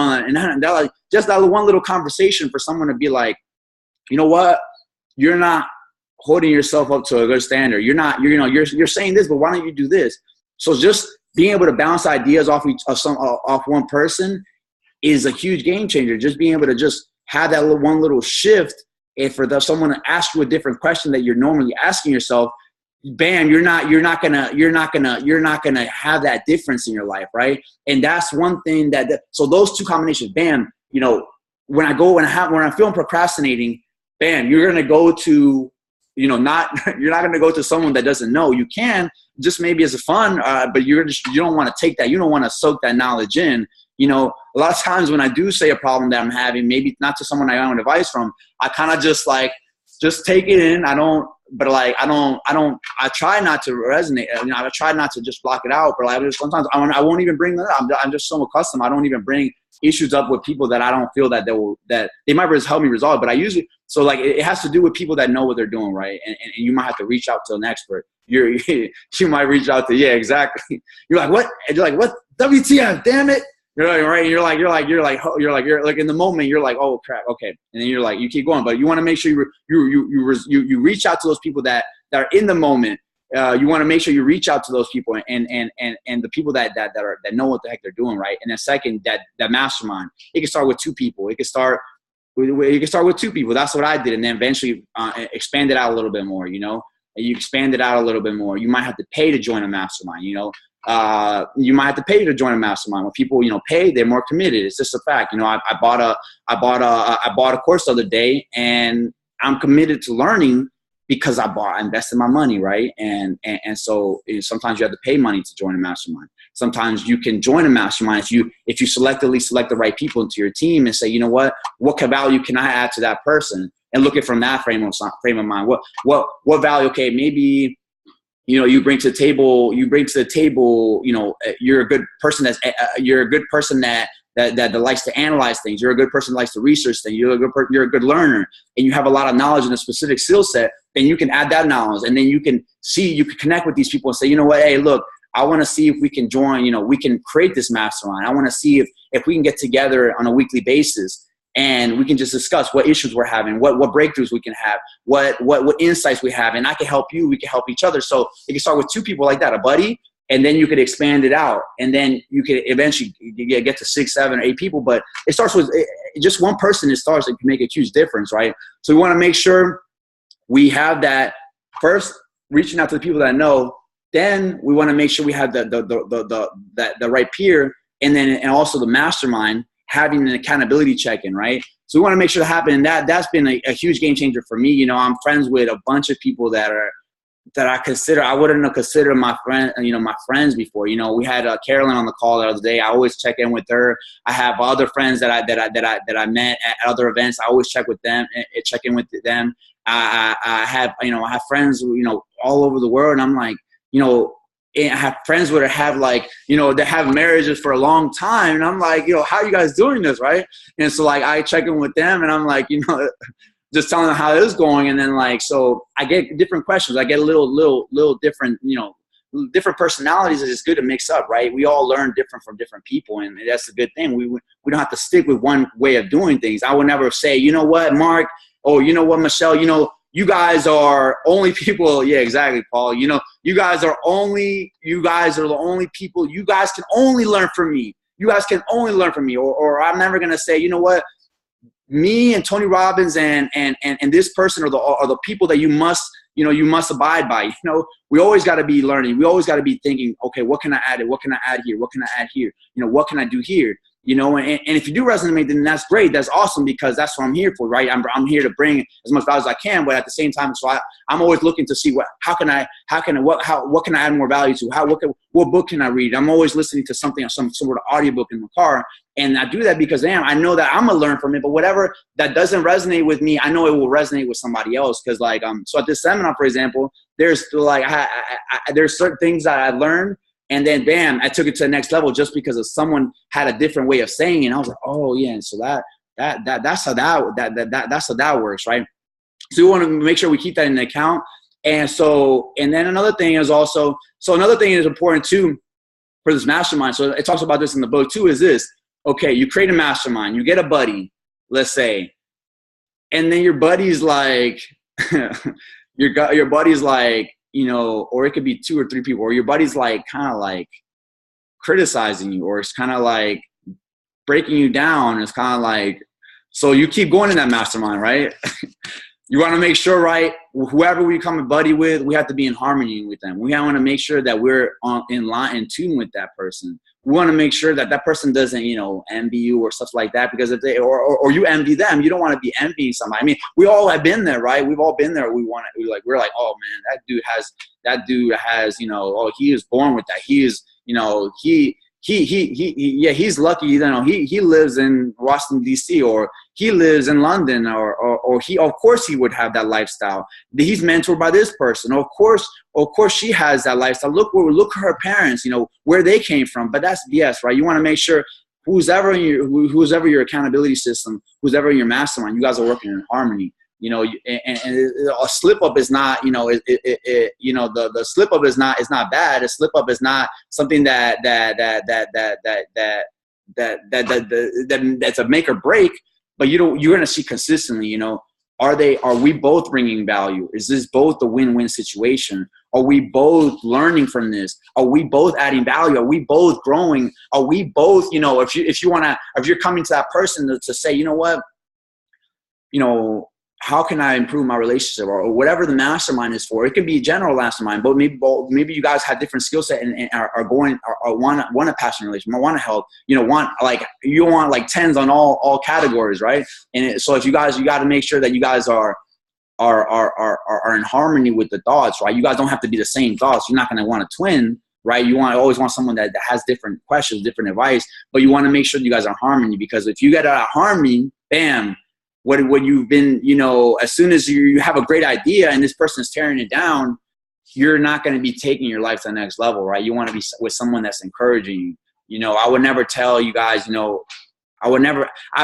they're like, just that one little conversation for someone to be like, you know what? You're not holding yourself up to a good standard. You're saying this, but why don't you do this? So just being able to bounce ideas off one person is a huge game changer. Just being able to just have that one little shift, and for someone to ask you a different question that you're normally asking yourself, bam, you're not gonna have that difference in your life, right? And that's one thing so those two combinations, bam, when I'm feeling procrastinating, bam, you're gonna go to, you're not gonna go to someone that doesn't know. You can just maybe as a fun, but you don't want to take that. You don't want to soak that knowledge in. A lot of times when I do say a problem that I'm having, maybe not to someone I want advice from, I kind of just take it in. I try not to resonate. I try not to just block it out, but sometimes I won't even bring that up. I'm just so accustomed. I don't even bring issues up with people that I don't feel that they might help me resolve. But I usually, it has to do with people that know what they're doing, right? And you might have to reach out to an expert. You might reach out to, yeah, exactly. You're like, what? And you're like, what? WTF, damn it. You're like, right. You're like in the moment, you're like, oh crap. Okay. And then you're like, you keep going, but you want to make sure you reach out to those people that are in the moment. You want to make sure you reach out to those people and the people that know what the heck they're doing. Right. And then second, that mastermind, it can start with 2 people. It can start with 2 people. That's what I did. And then eventually expand it out a little bit more, you know, you expand it out a little bit more. You might have to pay to join a mastermind, you know. You might have to pay to join a mastermind. When people, you know, pay, they're more committed. It's just a fact. You know, I bought a course the other day, and I'm committed to learning because I invested my money, right? And so sometimes you have to pay money to join a mastermind. Sometimes you can join a mastermind if you selectively select the right people into your team and say, you know what value can I add to that person? And look at from that frame of mind. What value? Okay, maybe, you know, you bring to the table, you know, you're a good person that likes to analyze things. You're a good person that likes to research things. You're a good learner, and you have a lot of knowledge in a specific skill set. Then you can add that knowledge, and then you can connect with these people and say, you know what, hey, look, I want to see if we can join, you know, we can create this mastermind. I want to see if we can get together on a weekly basis, and we can just discuss what issues we're having, what breakthroughs we can have, what insights we have, and I can help you, we can help each other. So it can start with 2 people like that, a buddy, and then you could expand it out, and then you could eventually get to 6, 7, or 8 people. But it starts with just one person. It can make a huge difference, right? So we want to make sure we have that first, reaching out to the people that know. Then we want to make sure we have the right peer, and also the mastermind, having an accountability check-in, right? So we want to make sure that happen. And that's been a huge game changer for me. You know, I'm friends with a bunch of people that I wouldn't have considered my friends before. You know, we had Carolyn on the call the other day. I always check in with her. I have other friends that I met at other events. I always check in with them. I have friends, you know, all over the world. And I'm like, you know, I have friends that have, like, you know, they have marriages for a long time. And I'm like, you know, how are you guys doing this, right? And so, like, I check in with them, and I'm like, you know, just telling them how it is going. And then, like, so I get different questions. I get a little different, you know, different personalities. It's good to mix up, right? We all learn different from different people, and that's a good thing. We don't have to stick with one way of doing things. I would never say, you know what, Mark, or you know what, Michelle, you know, you guys are only people. Yeah, exactly, Paul. You know, you guys are the only people. You guys can only learn from me. You guys can only learn from me. Or I'm never gonna say, you know what, me and Tony Robbins and this person are the people that you must abide by. You know, we always got to be learning. We always got to be thinking, okay, what can I add? What can I add here? What can I add here? You know, what can I do here? You know, and if you do resonate, then that's great. That's awesome, because that's what I'm here for, right? I'm here to bring as much value as I can, but at the same time, so I'm always looking to see what can I add more value to? What book can I read? I'm always listening to something, some sort of audiobook in the car, and I do that because I know that I'm gonna learn from it. But whatever that doesn't resonate with me, I know it will resonate with somebody else. Because so at this seminar, for example, there's like there's certain things that I learned. And then, bam, I took it to the next level just because of someone had a different way of saying it. And I was like, oh yeah, and so that's how that works, right? So we want to make sure we keep that in account. And then another thing is important too for this mastermind. So it talks about this in the book too. Is this okay? You create a mastermind, you get a buddy, let's say, and then your buddy's like, your buddy's like, you know, or it could be 2 or 3 people, or your buddy's like kind of like criticizing you, or it's kind of like breaking you down. It's kind of like, so you keep going in that mastermind, right? You want to make sure, right, whoever we become a buddy with, we have to be in harmony with them. We want to make sure that we're in tune with that person. We want to make sure that that person doesn't, you know, envy you or stuff like that, because if they, or you envy them, you don't want to be envying somebody. I mean, we all have been there, right? We've all been there. We're like, oh man, that dude has, you know, oh, he is born with that. He is, you know, he's lucky, you know, he lives in Washington, D.C., or he lives in London, or he, of course he would have that lifestyle. He's mentored by this person. Of course she has that lifestyle. Look at her parents, you know, where they came from. But that's BS, right? You want to make sure who's ever your accountability system, who's ever in your mastermind, you guys are working in harmony. You know, and a slip up is not, you know, you know, the slip up is not bad. A slip up is not something that that's a make or break, but you're going to see consistently, you know, are we both bringing value? Is this both a win-win situation? Are we both learning from this? Are we both adding value? Are we both growing? Are we both, you know, if you're coming to that person to say, you know what, you know, how can I improve my relationship, or whatever the mastermind is for? It could be a general mastermind, but maybe you guys have different skill set and are want a passion relationship, want to help, you know, you want like 10s on all categories, right? And so if you got to make sure that you guys are in harmony with the thoughts, right? You guys don't have to be the same thoughts. You're not going to want a twin, right? You always want someone that has different questions, different advice, but you want to make sure you guys are in harmony, because if you get out of harmony, bam, what you've been, you know, as soon as you have a great idea and this person is tearing it down, you're not going to be taking your life to the next level, right? You want to be with someone that's encouraging you. You know, I would never tell you guys, you know, I've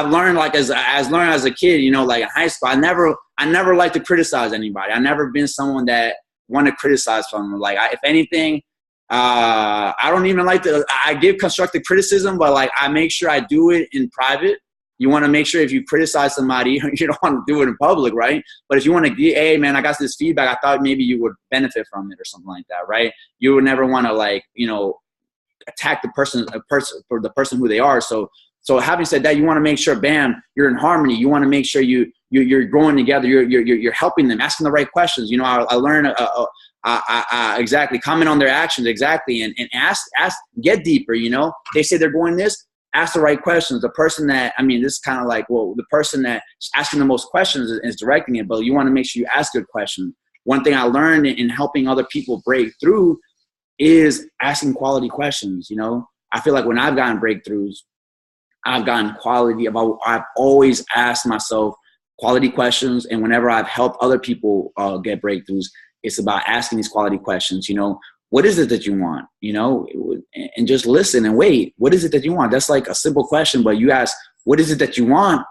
learned, like, as a kid, you know, like in high school, I never liked to criticize anybody. I've never been someone that wanted to criticize someone. Like, if anything, I don't even like I give constructive criticism, but like, I make sure I do it in private. You want to make sure if you criticize somebody, you don't want to do it in public, right? But if you want to get, hey, man, I got this feedback, I thought maybe you would benefit from it or something like that, right? You would never want to, like, you know, attack the person for the person who they are. So having said that, you want to make sure, bam, you're in harmony. You want to make sure you're growing together. You're helping them, asking the right questions. You know, I learned exactly, comment on their actions, exactly, and ask, get deeper. You know, they say they're going this. Ask the right questions. The person that, I mean, this is kind of like, well, the person that's asking the most questions is directing it, but you want to make sure you ask good questions. One thing I learned in helping other people break through is asking quality questions. You know, I feel like when I've gotten breakthroughs, I've gotten quality about, I've always asked myself quality questions. And whenever I've helped other people get breakthroughs, it's about asking these quality questions. You know, what is it that you want? You know, and just listen and wait. What is it that you want? That's like a simple question, but you ask, what is it that you want?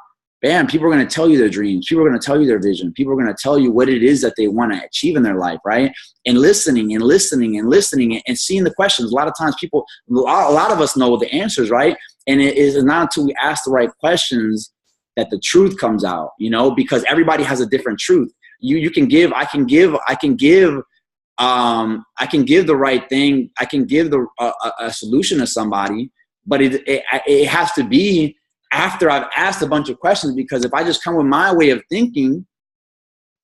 Bam, people are going to tell you their dreams. People are going to tell you their vision. People are going to tell you what it is that they want to achieve in their life, right? And listening and seeing the questions. A lot of times a lot of us know the answers, right? And it is not until we ask the right questions that the truth comes out, you know, because everybody has a different truth. I can give the right thing. I can give a solution to somebody, but it has to be after I've asked a bunch of questions, because if I just come with my way of thinking,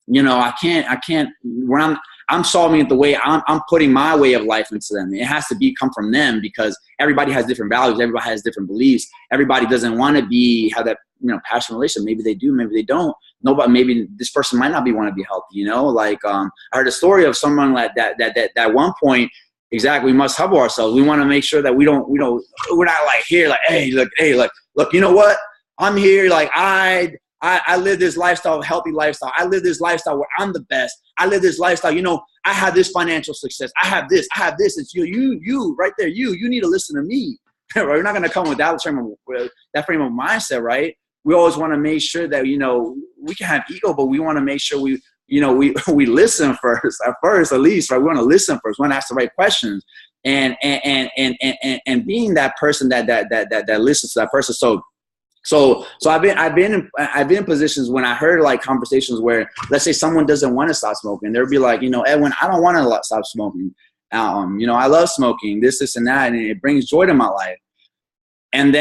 you know, I can't, when I'm solving it the way I'm putting my way of life into them. It has to come from them, because everybody has different values. Everybody has different beliefs. Everybody doesn't want to have that, you know, passionate relationship. Maybe they do, maybe they don't. Nobody, maybe this person might not want to be healthy, you know, like, I heard a story of someone like that at one point, exactly, we must humble ourselves. We want to make sure that we're not like here, like, hey, look, you know what? I'm here. Like, I live this lifestyle, healthy lifestyle. I live this lifestyle where I'm the best. I live this lifestyle. You know, I have this financial success. I have this. It's you right there. You need to listen to me. Right? We're not going to come with that frame of mindset, right? We always want to make sure that, you know, we can have ego, but we want to make sure we listen first, at least, right? We want to listen first. We want to ask the right questions, and being that person that listens to that person. So I've been in positions when I heard like conversations where, let's say someone doesn't want to stop smoking. They'll be like, you know, Edwin, I don't want to stop smoking. You know, I love smoking, this and that, and it brings joy to my life. And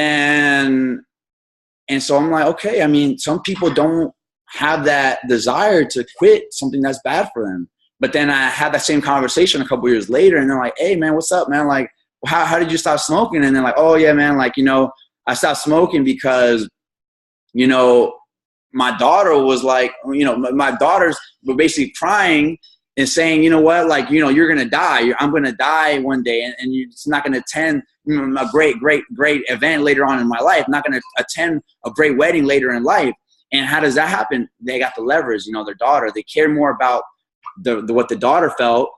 so I'm like, okay, I mean, some people don't have that desire to quit something that's bad for them. But then I had that same conversation a couple years later, and they're like, hey man, what's up, man? Like, how did you stop smoking? And they're like, oh yeah, man, like, you know, I stopped smoking because, you know, my daughter was like, you know, my daughters were basically crying and saying, you know what, like, you know, you're going to die. I'm going to die one day, and you're just not going to attend a great event later on in my life. I'm not going to attend a great wedding later in life. And how does that happen? They got the leverage, you know, their daughter. They care more about what the daughter felt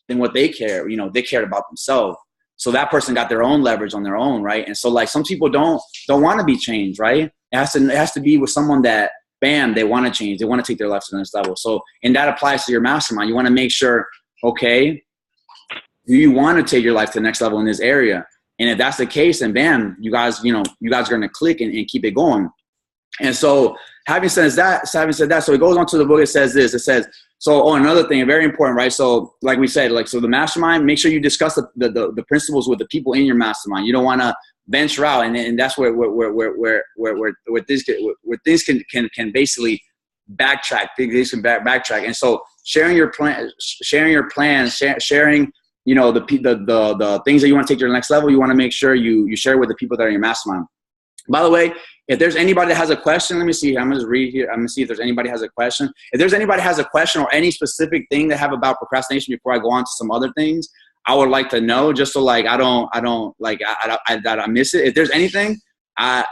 than what they care. You know, they cared about themselves. So that person got their own leverage on their own, right? And so like some people don't want to be changed, right? It has to be with someone that, bam, they want to change. They want to take their life to the next level. So, and that applies to your mastermind. You want to make sure, okay, do you want to take your life to the next level in this area? And if that's the case, then bam, you guys are going to click and keep it going. And so having said that, so it goes on to the book. It says this, it says, so, another thing, very important, right? So like we said, so the mastermind, make sure you discuss the principles with the people in your mastermind. You don't want to venture out. And that's where things can basically backtrack. Things can backtrack. And so sharing your plans, sharing, the things that you want to take to the next level, you want to make sure you share with the people that are in your mastermind. By the way, if there's anybody that has a question, let me see. I'm going to read here. I'm going to see if there's anybody has a question. If there's anybody has a question or any specific thing they have about procrastination before I go on to some other things, I would like to know, just so I miss it. If there's anything, I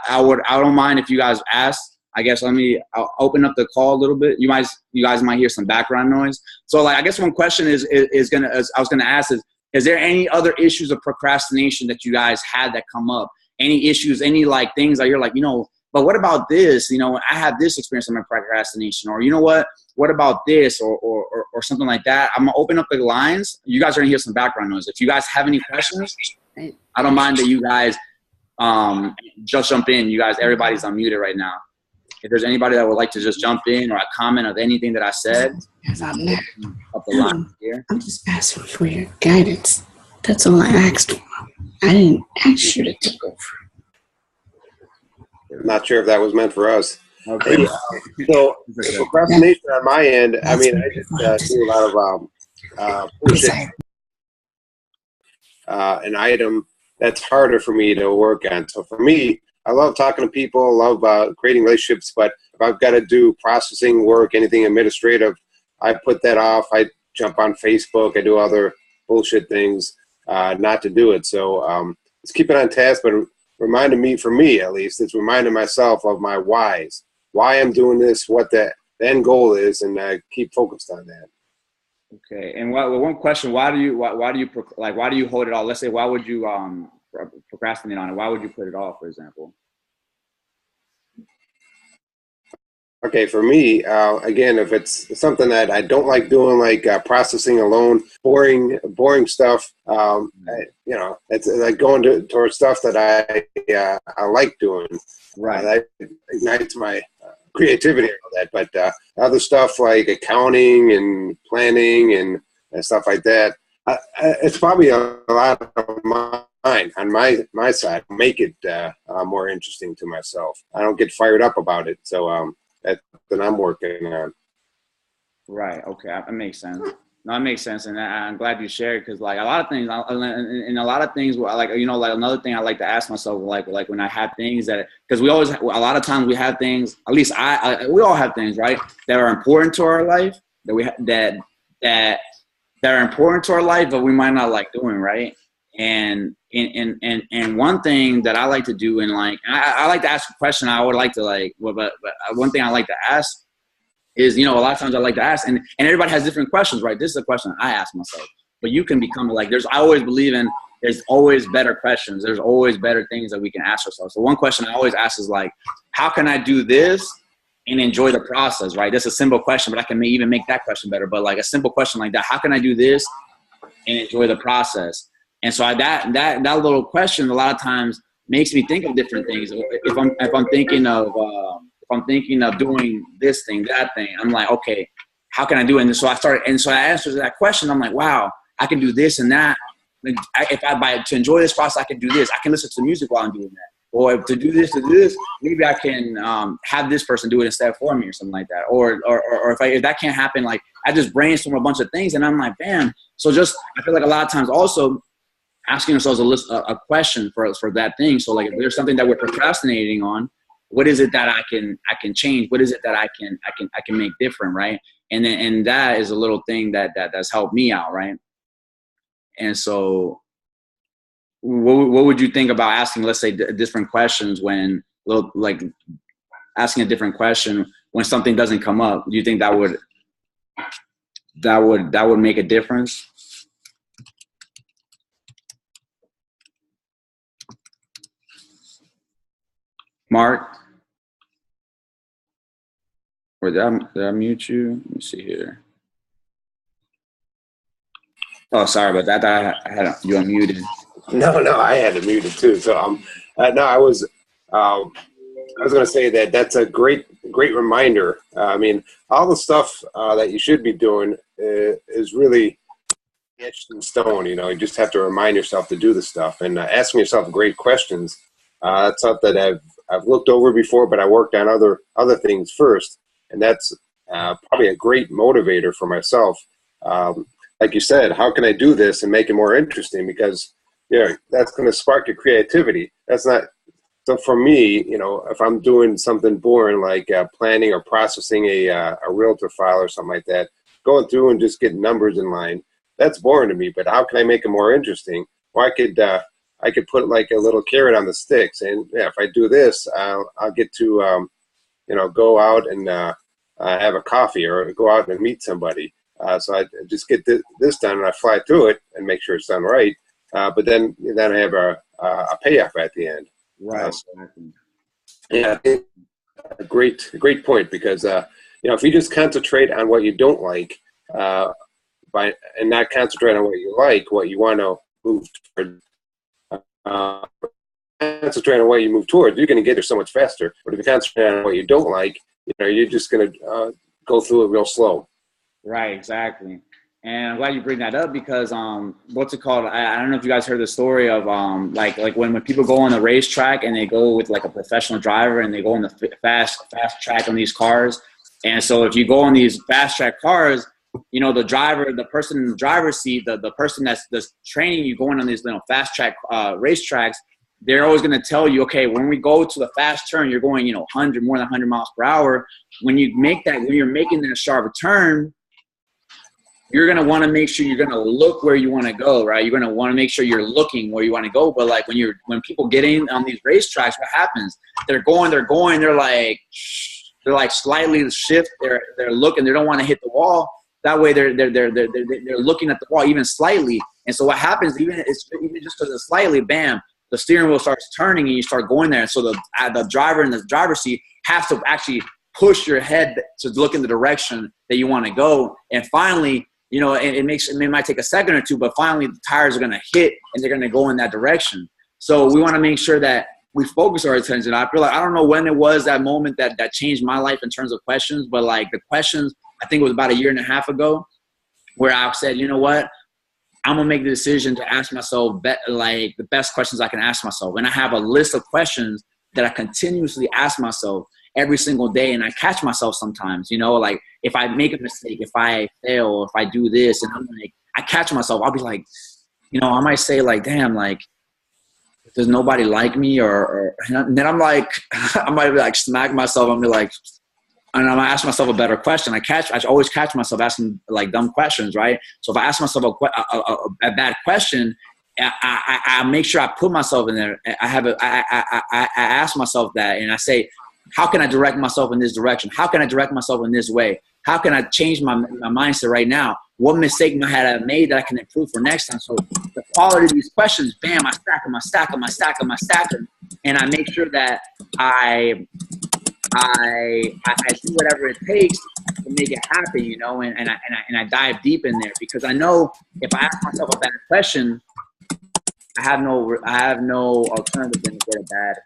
don't mind if you guys ask. I guess I'll open up the call a little bit. You guys might hear some background noise. So I guess one question I was gonna ask is there any other issues of procrastination that you guys had that come up? Any issues, any things that you're but what about this? I have this experience in my procrastination, or what about this, or something like that. I'm gonna open up the lines. You guys are gonna hear some background noise. If you guys have any questions, I don't mind that you guys just jump in. You guys, everybody's unmuted right now. If there's anybody that would like to just jump in or a comment of anything that I said, up the line here. I'm just asking for your guidance. That's all I asked for. I didn't ask you to take over. I'm not sure if that was meant for us. Okay. So procrastination on my end, I just do a lot of pushing an item that's harder for me to work on. So for me, I love talking to people, love creating relationships, but if I've got to do processing work, anything administrative, I put that off. I jump on Facebook. I do other bullshit things not to do it. So it's keep it on task, but reminding me, for me at least, it's reminding myself of my whys, why I'm doing this, what the end goal is, and I keep focused on that. Okay. And one question: why do you hold it off? Let's say, why would you procrastinate on it? Why would you put it off, for example? Okay, for me, again, if it's something that I don't like doing, like processing alone, boring stuff, it's like going towards stuff that I like doing. Right. That ignites my creativity and all that. But other stuff like accounting and planning and stuff like that, it's probably a lot of mine on my side. Make it more interesting to myself. I don't get fired up about it. So that's what I'm working on. Right. Okay. That makes sense. No, it makes sense, and I'm glad you shared, because a lot of things, another thing I like to ask myself, like when I have things that, because a lot of times we have things, at least we all have things, right, that are important to our life, that are important to our life, but we might not like doing, right? And one thing that I like to do, and I like to ask a question. I would like to but one thing I like to ask is, a lot of times I like to ask, and everybody has different questions, right? This is a question I ask myself, but you can become I always believe in, there's always better questions. There's always better things that we can ask ourselves. So one question I always ask is how can I do this and enjoy the process, right? That's a simple question, but I can even make that question better. But a simple question like that, how can I do this and enjoy the process? And so that little question a lot of times makes me think of different things. If I'm thinking of doing this thing, that thing, I'm like, okay, how can I do it? And so I answered that question. I'm like, wow, I can do this and that. To enjoy this process, I can do this. I can listen to music while I'm doing that. Or to do this, maybe I can have this person do it instead for me, or something like that. Or if that can't happen, I just brainstorm a bunch of things, and I'm like, bam. So I feel like a lot of times also asking ourselves a question for that thing. So if there's something that we're procrastinating on, what is it that I can change? What is it that I can make different, right? And that is a little thing that's helped me out, right? And so, what would you think about asking, let's say, different questions when, asking a different question when something doesn't come up? Do you think that would make a difference? Mark? Or did I mute you? Let me see here. Oh, sorry about that. I had you unmuted. No, I had it muted too. So no, I was going to say that that's a great reminder. I mean, all the stuff that you should be doing is really etched in stone. You know, you just have to remind yourself to do the stuff, and asking yourself great questions. That's something that I've looked over before, but I worked on other things first, and that's probably a great motivator for myself. Like you said, how can I do this and make it more interesting? Because that's going to spark your creativity. That's not. So for me, if I'm doing something boring like planning or processing a realtor file or something like that, going through and just getting numbers in line, that's boring to me. But how can I make it more interesting? Well, I could put like a little carrot on the sticks, and if I do this, I'll get to go out and have a coffee or go out and meet somebody. So I just get this done, and I fly through it and make sure it's done right. But then I have a payoff at the end. Right. Yeah, a great point, because if you just concentrate on what you don't like, and not concentrate on what you like, what you want to move toward, concentrate on what you move toward, you're going to get there so much faster. But if you concentrate on what you don't like, you're just going to go through it real slow. Right, exactly. And I'm glad you bring that up, because what's it called? I don't know if you guys heard the story of like when people go on the racetrack and they go with like a professional driver and they go on the fast track on these cars. And so if you go on these fast track cars, the person in the driver's seat, the person that's training you going on these fast track racetracks, they're always going to tell you, okay, when we go to the fast turn, you're going more than 100 miles per hour. When you're making that sharp turn, you're going to want to make sure you're going to look where you want to go, right? You're going to want to make sure you're looking where you want to go. But like when people get in on these racetracks, what happens? They're like slightly shift. They're looking. They don't want to hit the wall. That way they're looking at the wall even slightly. And so what happens, even just because it's slightly, bam, the steering wheel starts turning and you start going there. And so the driver in the driver's seat has to actually push your head to look in the direction that you want to go. And finally, it might take a second or two, but finally the tires are going to hit and they're going to go in that direction. So we want to make sure that we focus our attention. I feel like, I don't know when it was that moment that changed my life in terms of questions, but like the questions, I think it was about 1.5 years ago, where I said, you know what, I'm going to make the decision to ask myself the best questions I can ask myself. And I have a list of questions that I continuously ask myself every single day. And I catch myself sometimes, like if I make a mistake, if I fail, if I do this, and I'm like, I catch myself, I'll be like, I might say like, damn, like, does nobody like me? Or and then I'm like, I might be like smack myself. I'm be like, and I'm gonna ask myself a better question. I always catch myself asking like dumb questions, right? So if I ask myself a bad question, I make sure I put myself in there. I ask myself that, and I say, how can I direct myself in this direction? How can I direct myself in this way? How can I change my mindset right now? What mistake had I made that I can improve for next time? So the quality of these questions, bam, I stack them, and I make sure that I do whatever it takes to make it happen, and I dive deep in there, because I know if I ask myself a bad question, I have no alternative than to get a bad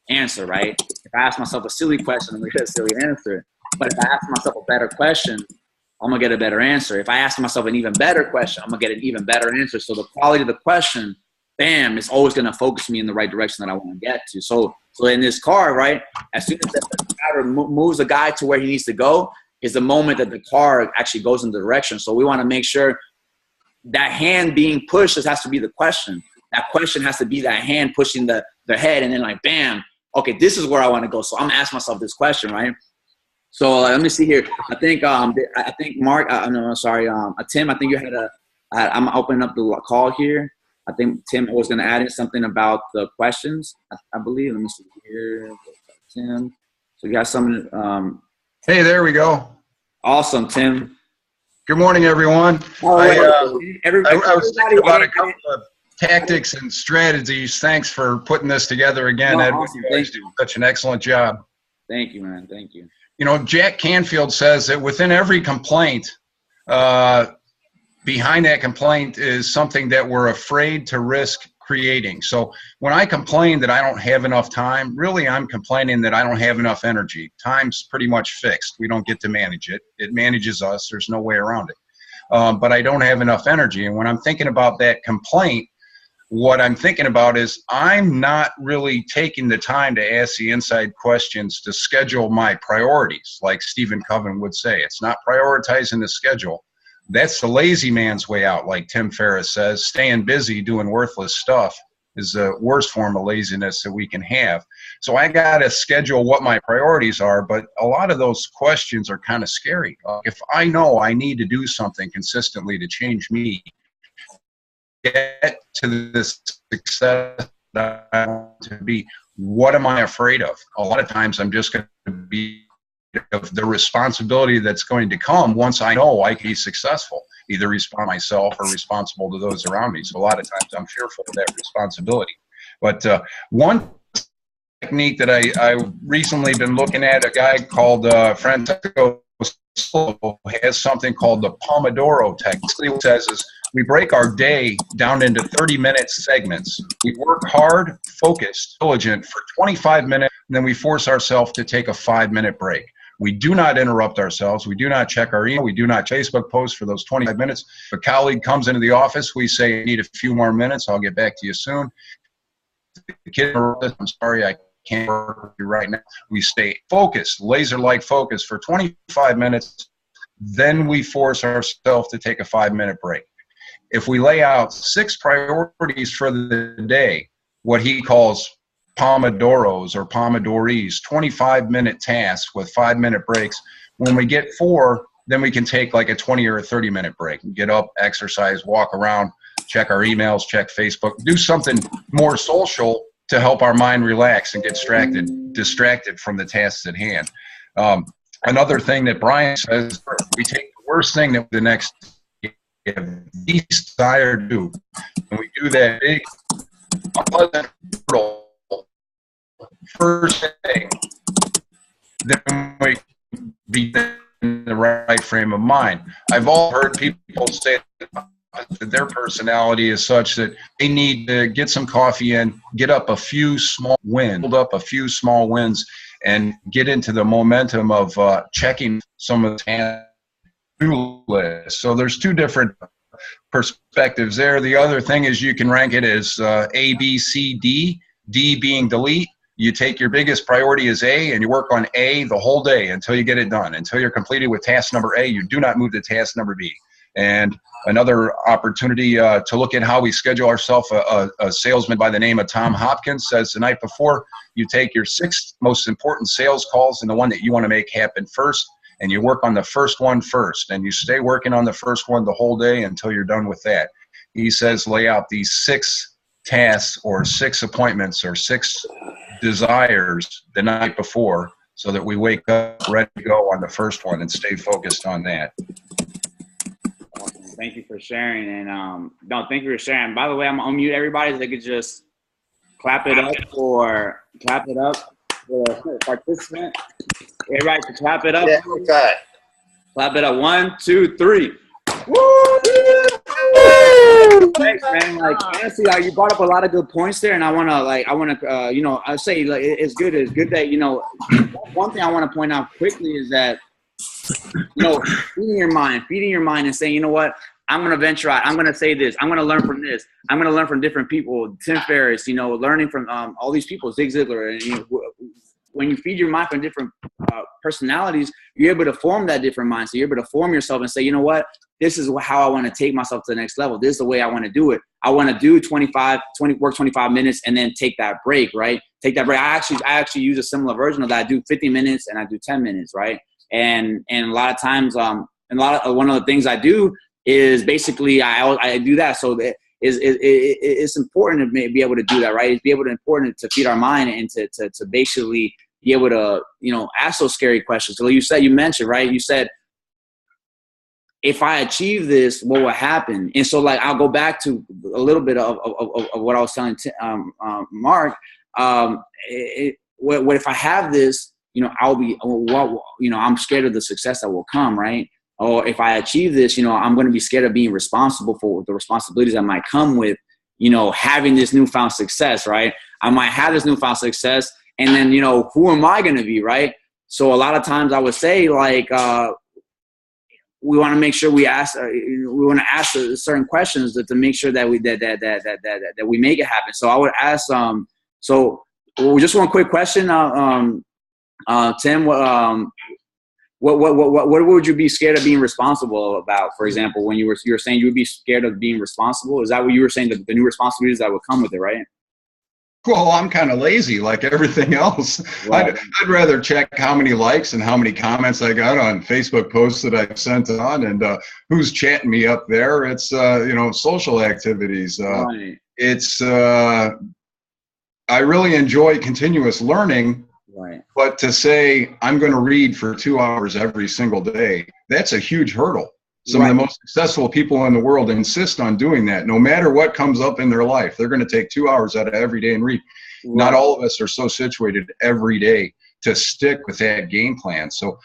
answer, right? If I ask myself a silly question, I'm gonna get a silly answer. But if I ask myself a better question, I'm gonna get a better answer. If I ask myself an even better question, I'm gonna get an even better answer. So the quality of the question, bam, is always gonna focus me in the right direction that I want to get to. So in this car, right, as soon as the driver moves the guy to where he needs to go, is the moment that the car actually goes in the direction. So we want to make sure that hand being pushed has to be the question. That question has to be that hand pushing the head, and then like, bam, okay, this is where I want to go. So I'm gonna ask myself this question, right? So let me see here. I think Mark. No, sorry, Tim. I think you had I'm opening up the call here. I think Tim was going to add in something about the questions. I believe. Let me see here, Tim. So you got something. Hey, there we go. Awesome, Tim. Good morning, everyone. Right. I was thinking about a couple of tactics and strategies. Thanks for putting this together again, Ed. Awesome. You guys do such an excellent job. Thank you, man. Thank you. Jack Canfield says that within every complaint, behind that complaint is something that we're afraid to risk creating. So when I complain that I don't have enough time, really I'm complaining that I don't have enough energy. Time's pretty much fixed. We don't get to manage it. It manages us. There's no way around it. But I don't have enough energy. And when I'm thinking about that complaint, what I'm thinking about is I'm not really taking the time to ask the inside questions to schedule my priorities, like Stephen Covey would say. It's not prioritizing the schedule. That's the lazy man's way out, like Tim Ferriss says. Staying busy doing worthless stuff is the worst form of laziness that we can have. So I got to schedule what my priorities are, but a lot of those questions are kind of scary. If I know I need to do something consistently to change me, get to this success that I want to be, what am I afraid of? A lot of times I'm just going to be of the responsibility that's going to come once I know I can be successful, either respond myself or responsible to those around me. So a lot of times I'm fearful of that responsibility. But one technique that I recently been looking at, a guy called Francesco has something called the Pomodoro technique. What it says is we break our day down into 30-minute segments. We work hard, focused, diligent for 25 minutes, and then we force ourselves to take a 5-minute break. We do not interrupt ourselves. We do not check our email. We do not Facebook post for those 25 minutes. If a colleague comes into the office, we say, I need a few more minutes. I'll get back to you soon. The kid, I'm sorry, I can't work with you right now. We stay focused, laser-like focus for 25 minutes. Then we force ourselves to take a 5-minute break. If we lay out 6 priorities for the day, what he calls Pomodoros or Pomodoris, 25-minute tasks with 5-minute breaks. When we get 4, then we can take like a 20 or a 30-minute break. Get up, exercise, walk around, check our emails, check Facebook, do something more social to help our mind relax and get distracted from the tasks at hand. Another thing that Brian says, we take the worst thing that the next least desire to do, and we do that big, unpleasant hurdle first thing, then we be in the right frame of mind. I've all heard people say that their personality is such that they need to get some coffee in, get up a few small wins, build up a few small wins, and get into the momentum of checking some of the to-do lists. So there's 2 different perspectives there. The other thing is you can rank it as A, B, C, D, D being delete. You take your biggest priority as A and you work on A the whole day until you get it done. Until you're completed with task number A, you do not move to task number B. And another opportunity to look at how we schedule ourselves, a salesman by the name of Tom Hopkins says the night before, you take your 6 most important sales calls and the one that you want to make happen first, and you work on the first one first, and you stay working on the first one the whole day until you're done with that. He says lay out these 6 tasks or 6 appointments or 6 desires the night before so that we wake up ready to go on the first one and stay focused on that. Thank you for sharing. And thank you for sharing. By the way, I'm gonna unmute everybody so they could just clap it up for the participant. Everybody can clap it up. Yeah, okay. Clap it up. 1, 2, 3. Woo! Thanks, man. Like honestly, you brought up a lot of good points there, and I wanna I say like it's good that one thing I want to point out quickly is that feeding your mind and saying, you know what, I'm going to venture out. I'm going to say this. I'm going to learn from this. I'm going to learn from different people. Tim Ferriss, learning from all these people, Zig Ziglar. And when you feed your mind from different personalities, you're able to form that different mind. So you're able to form yourself and say, you know what, this is how I want to take myself to the next level. This is the way I want to do it. I want to do work 25 minutes and then take that break, right? Take that break. I actually use a similar version of that. I do 50 minutes and I do 10 minutes, right? And a lot of times, one of the things I do is basically I do that. So that it's important to be able to do that, right? It's important to feed our mind and to basically be able to, ask those scary questions. So you mentioned, right? You said, if I achieve this, what will happen? And so I'll go back to a little bit of what I was telling Mark. What if I have this? I'm scared of the success that will come, right? Or if I achieve this, I'm going to be scared of being responsible for the responsibilities that might come with you know, having this newfound success, right? I might have this newfound success, and then, you know, who am I going to be, right? So a lot of times I would say, like, we want to make sure we want to ask certain questions to make sure that we we make it happen. So I would ask, so just one quick question, Tim, what would you be scared of being responsible about? For example, when you were saying you would be scared of being responsible, is that what you were saying, the new responsibilities that would come with it, right? Well, I'm kind of lazy like everything else. Right. I'd rather check how many likes and how many comments I got on Facebook posts that I've sent on, and who's chatting me up there. It's, you know, social activities. Right. It's, I really enjoy continuous learning, Right. but to say I'm going to read for 2 hours every single day, that's a huge hurdle. Some of the most successful people in the world insist on doing that. No matter what comes up in their life, they're going to take 2 hours out of every day and read. Right. Not all of us are so situated every day to stick with that game plan. So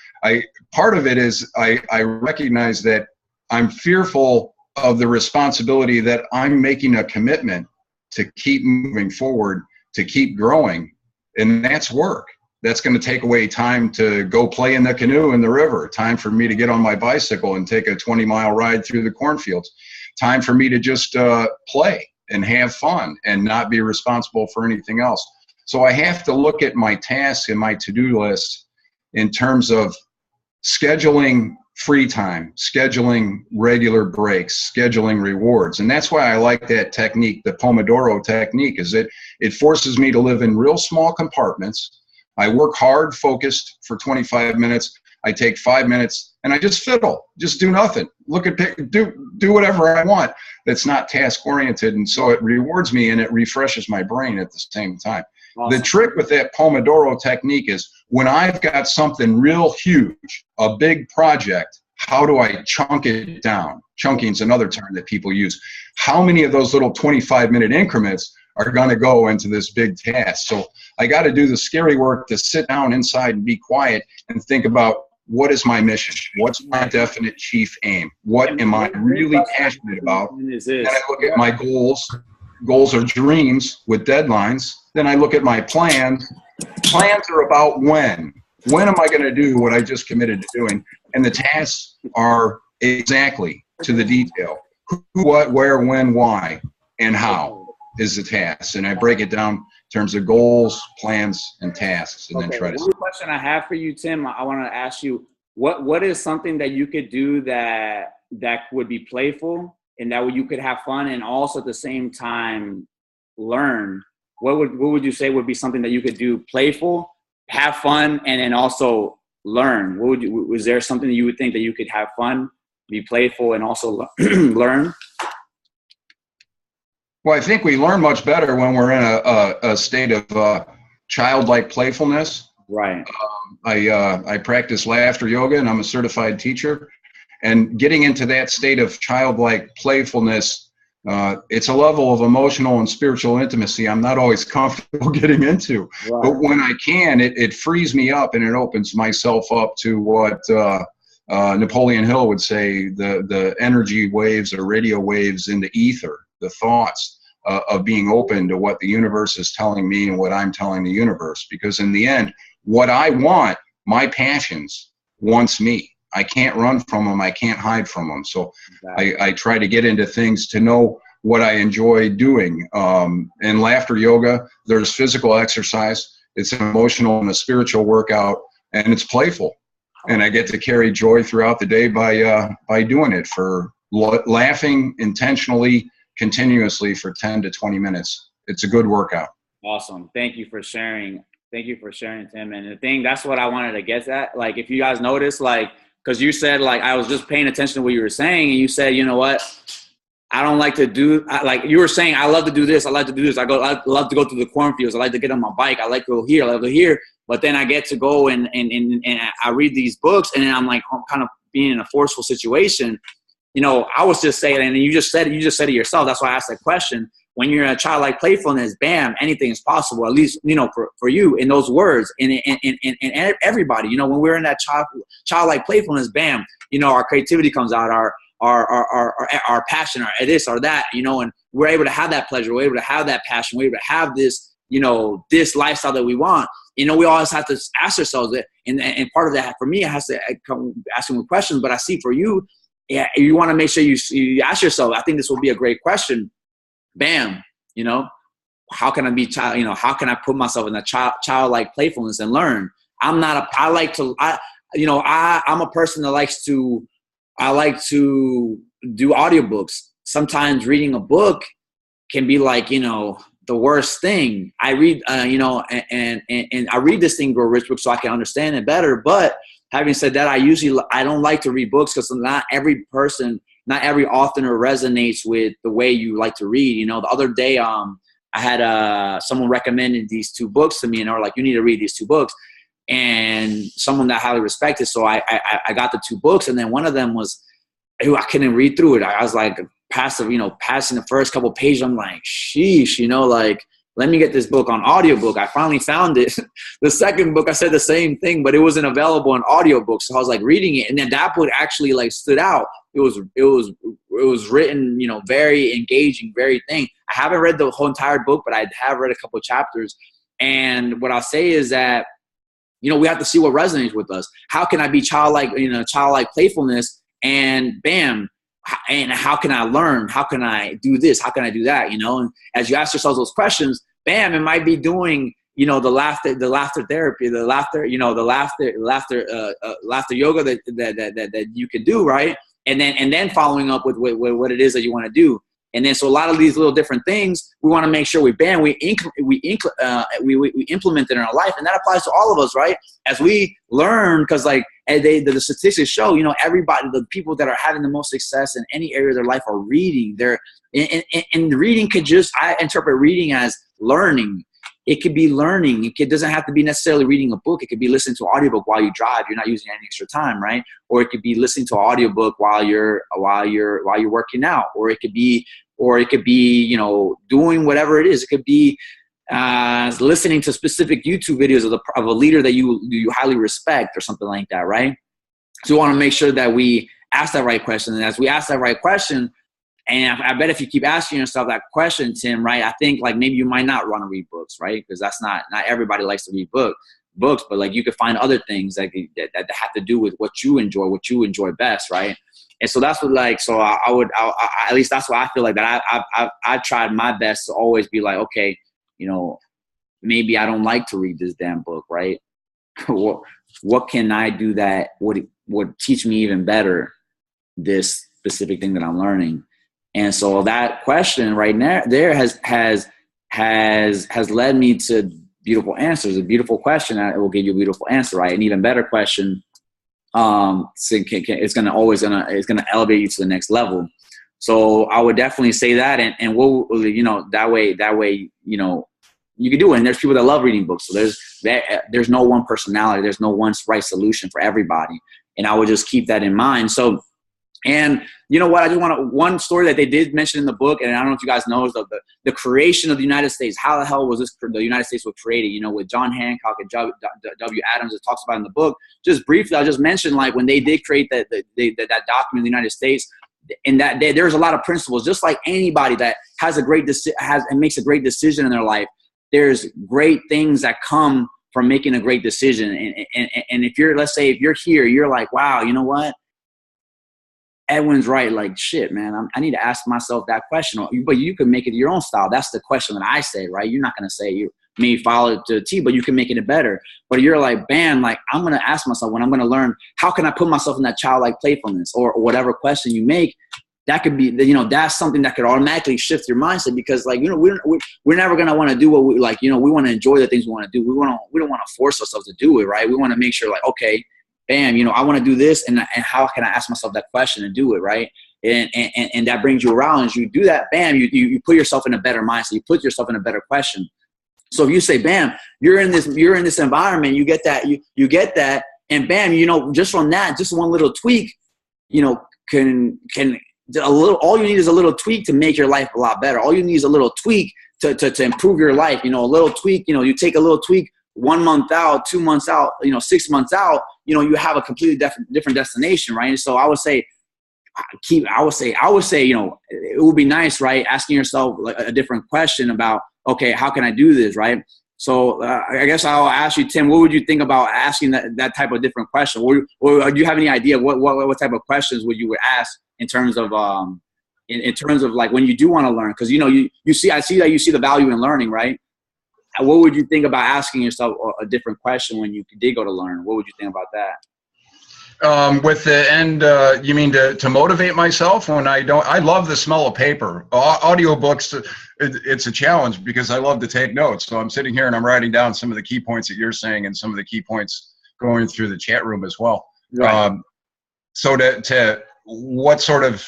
part of it is I recognize that I'm fearful of the responsibility that I'm making a commitment to keep moving forward, to keep growing, and that's work. That's going to take away time to go play in the canoe in the river, time for me to get on my bicycle and take a 20-mile ride through the cornfields, time for me to just play and have fun and not be responsible for anything else. So I have to look at my tasks and my to-do list in terms of scheduling free time, scheduling regular breaks, scheduling rewards. And that's why I like that technique, the Pomodoro technique, is it forces me to live in real small compartments. I work hard, focused for 25 minutes. I take 5 minutes and I just fiddle, just do nothing. Do whatever I want that's not task oriented. And so it rewards me and it refreshes my brain at the same time. Awesome. The trick with that Pomodoro technique is when I've got something real huge, a big project, how do I chunk it down? Chunking is another term that people use. How many of those little 25-minute increments are going to go into this big task? So I got to do the scary work to sit down inside and be quiet and think about, what is my mission? What's my definite chief aim? What am I really passionate about? Then I look at my goals. Goals are dreams with deadlines. Then I look at my plans. Plans are about when. When am I going to do what I just committed to doing? And the tasks are exactly to the detail. Who, what, where, when, why, and how is the task. And I break it down in terms of goals, plans, and tasks, and then try to. One question I have for you, Tim, I want to ask you, what is something that you could do that would be playful and that you could have fun and also at the same time learn? What would you say would be something that you could do playful, have fun, and then also learn? Was there something that you would think that you could have fun, be playful, and also learn? Well, I think we learn much better when we're in a state of childlike playfulness. Right. I practice laughter yoga, and I'm a certified teacher. And getting into that state of childlike playfulness, it's a level of emotional and spiritual intimacy I'm not always comfortable getting into. Right. But when I can, it frees me up and it opens myself up to what Napoleon Hill would say, the energy waves or radio waves in the ether, the thoughts of being open to what the universe is telling me and what I'm telling the universe. Because in the end, what I want, my passions, wants me. I can't run from them. I can't hide from them. So exactly. I try to get into things to know what I enjoy doing. In laughter yoga, there's physical exercise. It's an emotional and a spiritual workout, and it's playful. And I get to carry joy throughout the day by doing it, for laughing intentionally, continuously for 10 to 20 minutes. It's a good workout. Awesome. Thank you for sharing. Thank you for sharing, Tim. And the thing, that's what I wanted to get at. Like, if you guys notice, like, because you said, like, I was just paying attention to what you were saying, and you said, you know what, I don't like to do, like you were saying, I love to do this, I like to do this, I love to go through the cornfields, I like to get on my bike, I like to go here, I love to here, but then I get to go and I read these books, and then I'm like, I'm kind of being in a forceful situation. You know, I was just saying, and you just said it yourself, that's why I asked that question. When you're in a childlike playfulness, bam, anything is possible, at least, you know, for you, in those words, and everybody, you know, when we're in that childlike playfulness, bam, you know, our creativity comes out, our passion, or this or that, you know, and we're able to have that pleasure. We're able to have that passion. We're able to have this, this lifestyle that we want. We always have to ask ourselves that. And part of that for me, it has to come asking questions. But I see for you, yeah, you want to make sure you ask yourself, I think this will be a great question. Bam, how can I be how can I put myself in a childlike playfulness and learn? I'm a person that I like to do audiobooks. Sometimes reading a book can be like, the worst thing. I read, and I read this thing, Grow Rich book, so I can understand it better. But having said that, I don't like to read books because not every author resonates with the way you like to read. The other day, I had someone recommended these 2 books to me, and they were like, you need to read these 2 books. And someone that I highly respected. So I got the 2 books, and then one of them was, I couldn't read through it. I was like passing the first couple pages. I'm like, sheesh, let me get this book on audiobook. I finally found it. The second book, I said the same thing, but it wasn't available in audiobook. So I was like reading it. And then that book actually like stood out. It was written, very engaging, very thing. I haven't read the whole entire book, but I have read a couple of chapters. And what I'll say is that, we have to see what resonates with us. How can I be childlike playfulness, and bam, and how can I learn? How can I do this? How can I do that? And as you ask yourselves those questions, bam, it might be doing, the laughter therapy, the laughter yoga that you can do, right? And then following up with what it is that you want to do. And then, so a lot of these little different things, we want to make sure we implement it in our life. And that applies to all of us, right? As we learn, because the statistics show, everybody, the people that are having the most success in any area of their life are reading. And reading I interpret reading as learning. It could be learning. It doesn't have to be necessarily reading a book. It could be listening to an audiobook while you drive. You're not using any extra time, right? Or it could be listening to an audiobook while you're working out. Or it could be, doing whatever it is. It could be listening to specific YouTube videos of a leader that you highly respect or something like that, right? So we want to make sure that we ask that right question. And as we ask that right question, and I bet if you keep asking yourself that question, Tim, right, I think maybe you might not want to read books, right? Because that's not everybody likes to read books, but you could find other things that have to do with what you enjoy best, right? And so that's what at least that's what I feel like, that I've tried my best to always be like, okay, maybe I don't like to read this damn book, right? What can I do that would teach me even better this specific thing that I'm learning? And so that question right there has led me to beautiful answers. A beautiful question, it will give you a beautiful answer, right? An even better question, it's going to elevate you to the next level. So I would definitely say that, and we'll, that way, you can do it. And there's people that love reading books. So there's no one personality. There's no one right solution for everybody. And I would just keep that in mind. So, and you know what? I just one story that they did mention in the book, and I don't know if you guys know, is the creation of the United States. How the hell was the United States was created? With John Hancock and W. Adams, it talks about in the book. Just briefly, I'll just mention when they did create that document in the United States, and that there's a lot of principles. Just like anybody that has and makes a great decision in their life, there's great things that come from making a great decision. And if let's say if you're here, you're like, wow, you know what? Edwin's right. Like, shit, man, I need to ask myself that question. But you can make it your own style. That's the question that I say, right? You're not going to say you may follow it to the T, but you can make it better. But you're like, bam, I'm going to ask myself when I'm going to learn, how can I put myself in that childlike playfulness, or whatever question you make. That could be, that's something that could automatically shift your mindset, because we're never going to want to do what we like. We want to enjoy the things we want to do. We don't want to force ourselves to do it, right? We want to make sure okay, bam, I want to do this, and how can I ask myself that question and do it, right? And that brings you around. As you do that, bam, you put yourself in a better mindset. You put yourself in a better question. So if you say, bam, you're in this environment, you get that, you get that, and bam, just from that, just one little tweak, can all you need is a little tweak to make your life a lot better. All you need is a little tweak to improve your life. A little tweak, you take a little tweak 1 month out, 2 months out, 6 months out, you have a completely different destination, right? And so I would say, I would say, you know, it would be nice, right? Asking yourself like a different question about, okay, how can I do this, right? So I guess I'll ask you, Tim, what would you think about asking that type of different question? Or do you have any idea what type of questions would you would ask in terms of in terms of like when you do want to learn? Because, you know, I see that you see the value in learning, right? What would you think about asking yourself a different question when you did go to learn? What would you think about that? With the end, you mean to motivate myself when I don't? I love the smell of paper. Audiobooks, it's a challenge because I love to take notes. So I'm sitting here and I'm writing down some of the key points that you're saying and some of the key points going through the chat room as well. Right. So to what sort of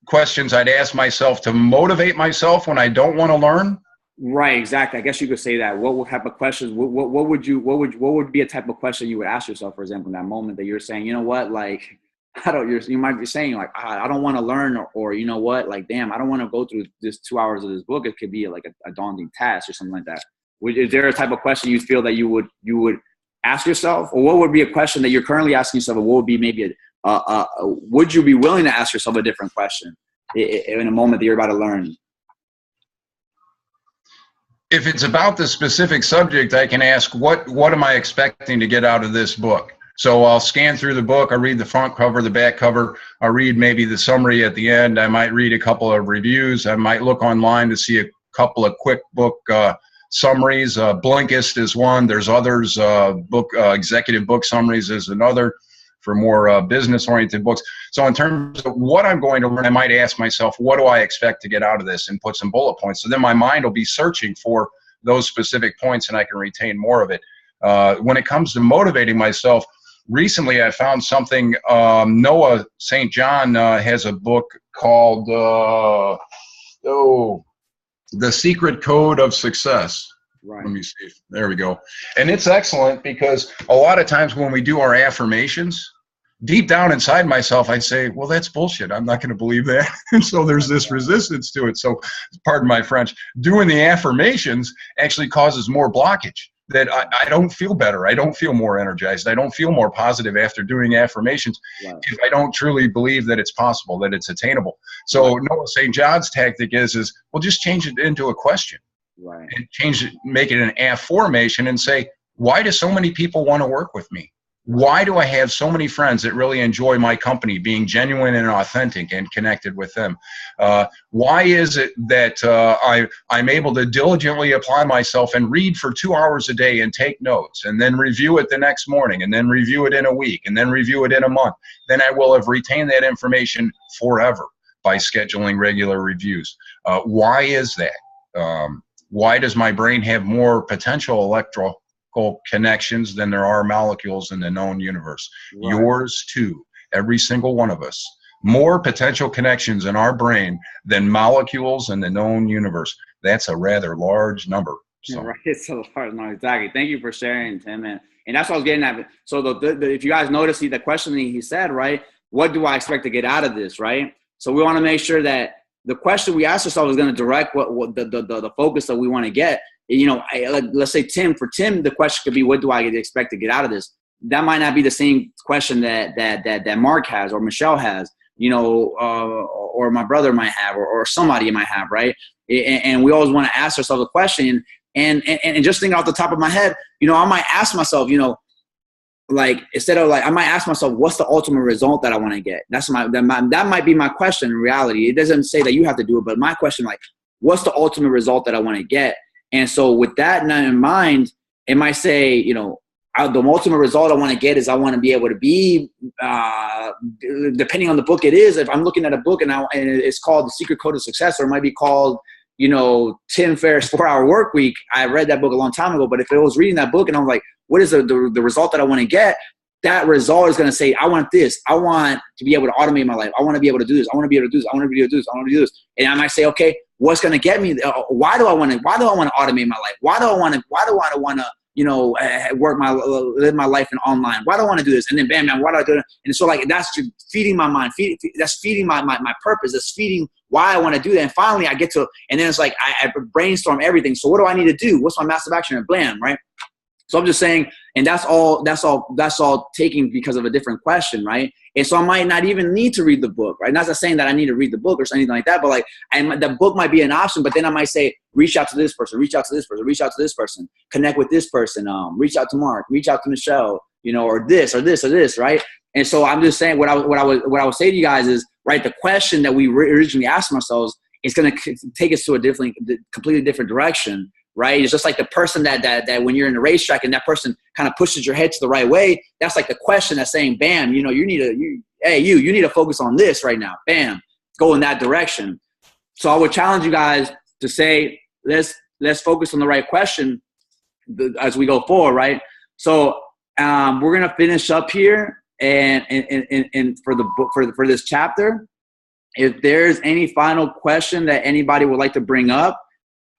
questions I'd ask myself to motivate myself when I don't want to learn? Right, exactly. I guess you could say that. What type of questions? What would be a type of question you would ask yourself, for example, in that moment that you're saying, you know what, like, you might be saying like, I don't want to learn, or you know what, like, damn, I don't want to go through this 2 hours of this book. It could be like a daunting task or something like that. Is there a type of question you feel that you would ask yourself, or what would be a question that you're currently asking yourself, or what would be maybe would you be willing to ask yourself a different question in a moment that you're about to learn? If it's about the specific subject, I can ask, what am I expecting to get out of this book? So I'll scan through the book. I read the front cover, the back cover. I'll read maybe the summary at the end. I might read a couple of reviews. I might look online to see a couple of quick book summaries. Blinkist is one. There's others. Executive book summaries is another for more business-oriented books. So in terms of what I'm going to learn, I might ask myself, what do I expect to get out of this, and put some bullet points. So then my mind will be searching for those specific points, and I can retain more of it. When it comes to motivating myself, recently I found something. Noah St. John has a book called The Secret Code of Success. Right. Let me see. There we go. And it's excellent because a lot of times when we do our affirmations, deep down inside myself, I say, well, that's bullshit. I'm not going to believe that. And so there's this resistance to it. So pardon my French, doing the affirmations actually causes more blockage, that I don't feel better. I don't feel more energized. I don't feel more positive after doing affirmations. Right. If I don't truly believe that it's possible, that it's attainable. So right. Noah St. John's tactic is, well, just change it into a question. Right. And change it, make it an affirmation, and say, why do so many people want to work with me? Why do I have so many friends that really enjoy my company, being genuine and authentic and connected with them? Why is it that I'm able to diligently apply myself and read for 2 hours a day and take notes, and then review it the next morning, and then review it in a week, and then review it in a month? Then I will have retained that information forever by scheduling regular reviews. Why is that? Why does my brain have more potential electrical connections than there are molecules in the known universe? Right. Yours too, every single one of us. More potential connections in our brain than molecules in the known universe. That's a rather large number. So. Right, it's a large number, exactly. Thank you for sharing, Tim. And that's what I was getting at. So if you guys notice the question that he said, right, what do I expect to get out of this, right? So we want to make sure that the question we ask ourselves is going to direct what the focus that we want to get. You know, let's say for Tim, the question could be, what do I expect to get out of this? That might not be the same question that Mark has, or Michelle has, you know, or my brother might have, or somebody might have, right? And we always want to ask ourselves a question, and just think off the top of my head, you know, I might ask myself, you know, like, instead of like, I might ask myself, what's the ultimate result that I want to get? That might be my question in reality. It doesn't say that you have to do it, but my question, like, what's the ultimate result that I want to get? And so with that in mind, it might say, you know, the ultimate result I want to get is I want to be able to be, depending on the book it is, if I'm looking at a book and it's called The Secret Code of Success, or it might be called, you know, Tim Ferriss' 4-Hour Work Week. I read that book a long time ago, but if I was reading that book and I'm like, what is the result that I want to get? That result is going to say, I want this. I want to be able to automate my life. I want to be able to do this. I want to be able to do this. I want to be able to do this. I want to do this. And I might say, okay, what's going to get me? Why do I want to automate my life? Why do I want to, you know, live my life in online? Why do I want to do this? And then bam, why do I do it? And so like, that's feeding my mind. That's feeding my purpose. That's feeding why I want to do that. And finally I get to, and then it's like, I brainstorm everything. So what do I need to do? What's my massive action? And blam, right? So I'm just saying, and that's all taken because of a different question, right? And so I might not even need to read the book, right? Not saying that I need to read the book or anything like that, but like, the book might be an option, but then I might say, reach out to this person, reach out to this person, reach out to this person, connect with this person, reach out to Mark, reach out to Michelle, you know, or this, or this, or this, right? And so I'm just saying, what I would say to you guys is, right, the question that we originally asked ourselves is going to take us to a completely different direction. Right? It's just like the person that when you're in the racetrack and that person kind of pushes your head to the right way. That's like the question that's saying, bam, you know, you need to focus on this right now. Bam, go in that direction. So I would challenge you guys to say, let's focus on the right question as we go forward. Right? So we're going to finish up here and for the book, for this chapter, if there's any final question that anybody would like to bring up,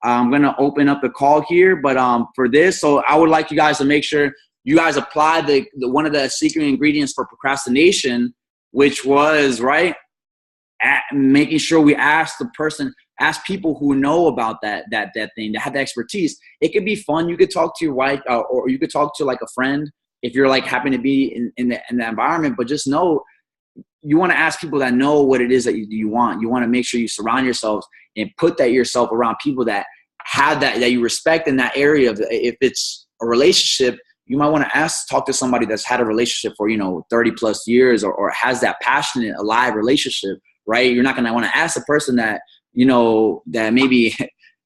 I'm going to open up the call here, but for this, so I would like you guys to make sure you guys apply the one of the secret ingredients for procrastination, which was, right, making sure we ask people who know about that thing, that have the expertise. It could be fun. You could talk to your wife, or you could talk to like a friend if you're like happen to be in the environment, but just know, you want to ask people that know what it is that you want. You want to make sure you surround yourselves and put that yourself around people that have that you respect in that area. If it's a relationship, you might want to talk to somebody that's had a relationship for, 30 plus years, or has that passionate, alive relationship, right? You're not going to want to ask a person that, that maybe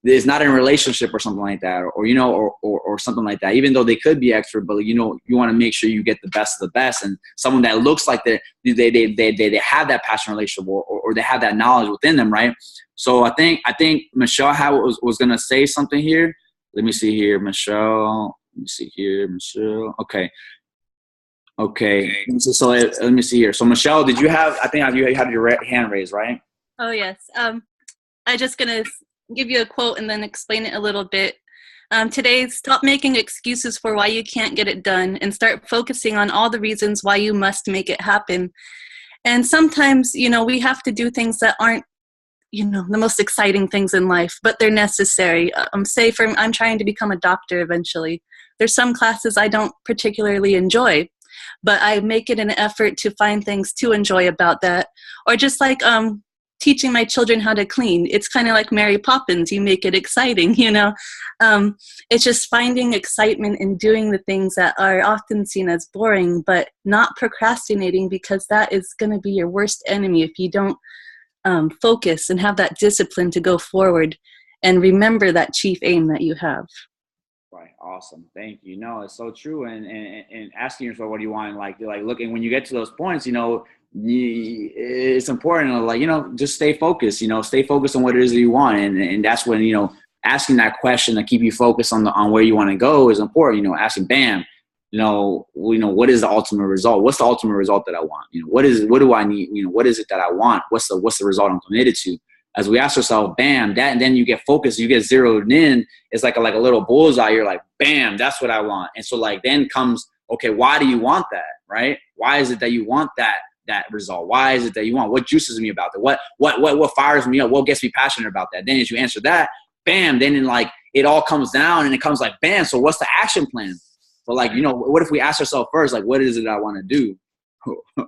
is not in a relationship or something like that, or something like that, even though they could be expert, but you want to make sure you get the best of the best, and someone that looks like they have that passion relationship, or they have that knowledge within them, right? So I think Michelle was going to say something here. Let me see here, Michelle. Okay. So let me see here. So Michelle, did you have? I think you had your hand raised, right? Oh yes. I'm just gonna give you a quote and then explain it a little bit. Today, stop making excuses for why you can't get it done and start focusing on all the reasons why you must make it happen. And sometimes, we have to do things that aren't, the most exciting things in life, but they're necessary. I'm trying to become a doctor eventually. There's some classes I don't particularly enjoy, but I make it an effort to find things to enjoy about that. Or just like teaching my children how to clean. It's kind of like Mary Poppins. You make it exciting, It's just finding excitement in doing the things that are often seen as boring, but not procrastinating, because that is going to be your worst enemy if you don't focus and have that discipline to go forward and remember that chief aim that you have. Right. Awesome. Thank you. No, it's so true. And asking yourself, what do you want? Like looking, when you get to those points, it's important to just stay focused, stay focused on what it is that you want. And that's when, asking that question to keep you focused on where you want to go is important, asking, bam, what is the ultimate result? What's the ultimate result that I want? What do I need? What is it that I want? What's the result I'm committed to? As we ask ourselves, bam, that, and then you get focused, you get zeroed in. It's like a little bullseye. You're like, bam, that's what I want. And so then comes, okay, why do you want that? Right? Why is it that you want that result? Why is it that you want? What juices me about that? What fires me up? What gets me passionate about that? Then as you answer that, bam, then it all comes down and it comes like, bam. So what's the action plan? But what if we ask ourselves first, what is it I want to do?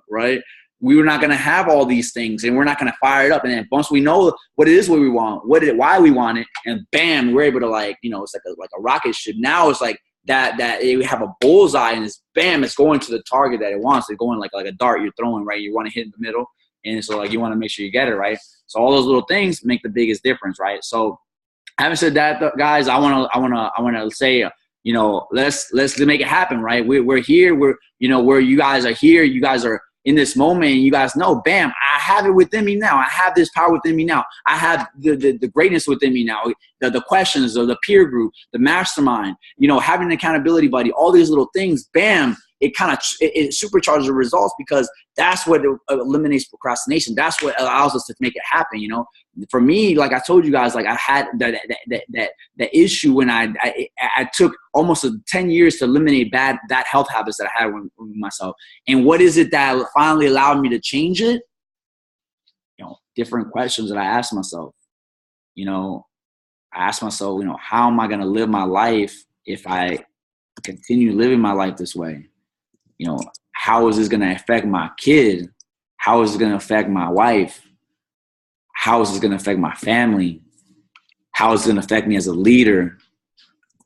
Right? We were not going to have all these things, and we're not going to fire it up. And then once we know what it is, what we want, why we want it, and bam, we're able to it's like a rocket ship. Now it's like that we have a bullseye, and it's bam, it's going to the target that it wants. It's going like a dart you're throwing, right? You want to hit in the middle, and so you want to make sure you get it right. So all those little things make the biggest difference, right? So having said that, guys, I want to say, let's make it happen, right? We're here. Where you guys are here. You guys are in this moment, and you guys know, bam, I have it within me now. I have this power within me now. I have the greatness within me now. The questions, or the peer group, the mastermind, having an accountability buddy, all these little things, bam, it supercharges the results, because that's what eliminates procrastination. That's what allows us to make it happen. For me, like I told you guys, I had that issue when I took almost 10 years to eliminate bad health habits that I had with myself. And what is it that finally allowed me to change it? Different questions that I asked myself. I asked myself, how am I going to live my life if I continue living my life this way, you know, how is this going to affect my kid? How is it going to affect my wife? How is this going to affect my family? How is it going to affect me as a leader?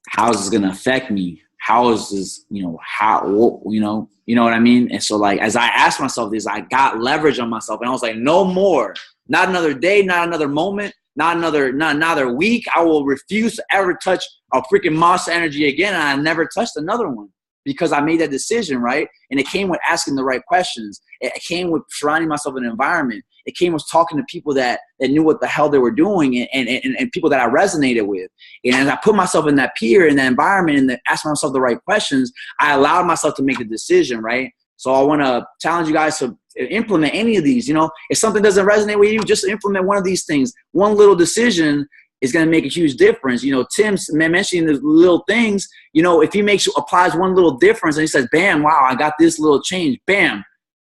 How is this going to affect me? How is this, you know, you know what I mean? And so like, as I asked myself this, I got leverage on myself, and I was like, no more, not another day, not another moment, not another week. I will refuse to ever touch a freaking Monster Energy again. And I never touched another one because I made that decision, right? And it came with asking the right questions. It came with surrounding myself in an environment. It came with talking to people that knew what the hell they were doing, and people that I resonated with. And as I put myself in that peer, in that environment, and asked myself the right questions, I allowed myself to make the decision, right? So I want to challenge you guys to implement any of these. You know, if something doesn't resonate with you, just implement one of these things. One little decision is going to make a huge difference. You know, Tim's mentioning the little things. You know, if he applies one little difference and he says, bam, wow, I got this little change, bam,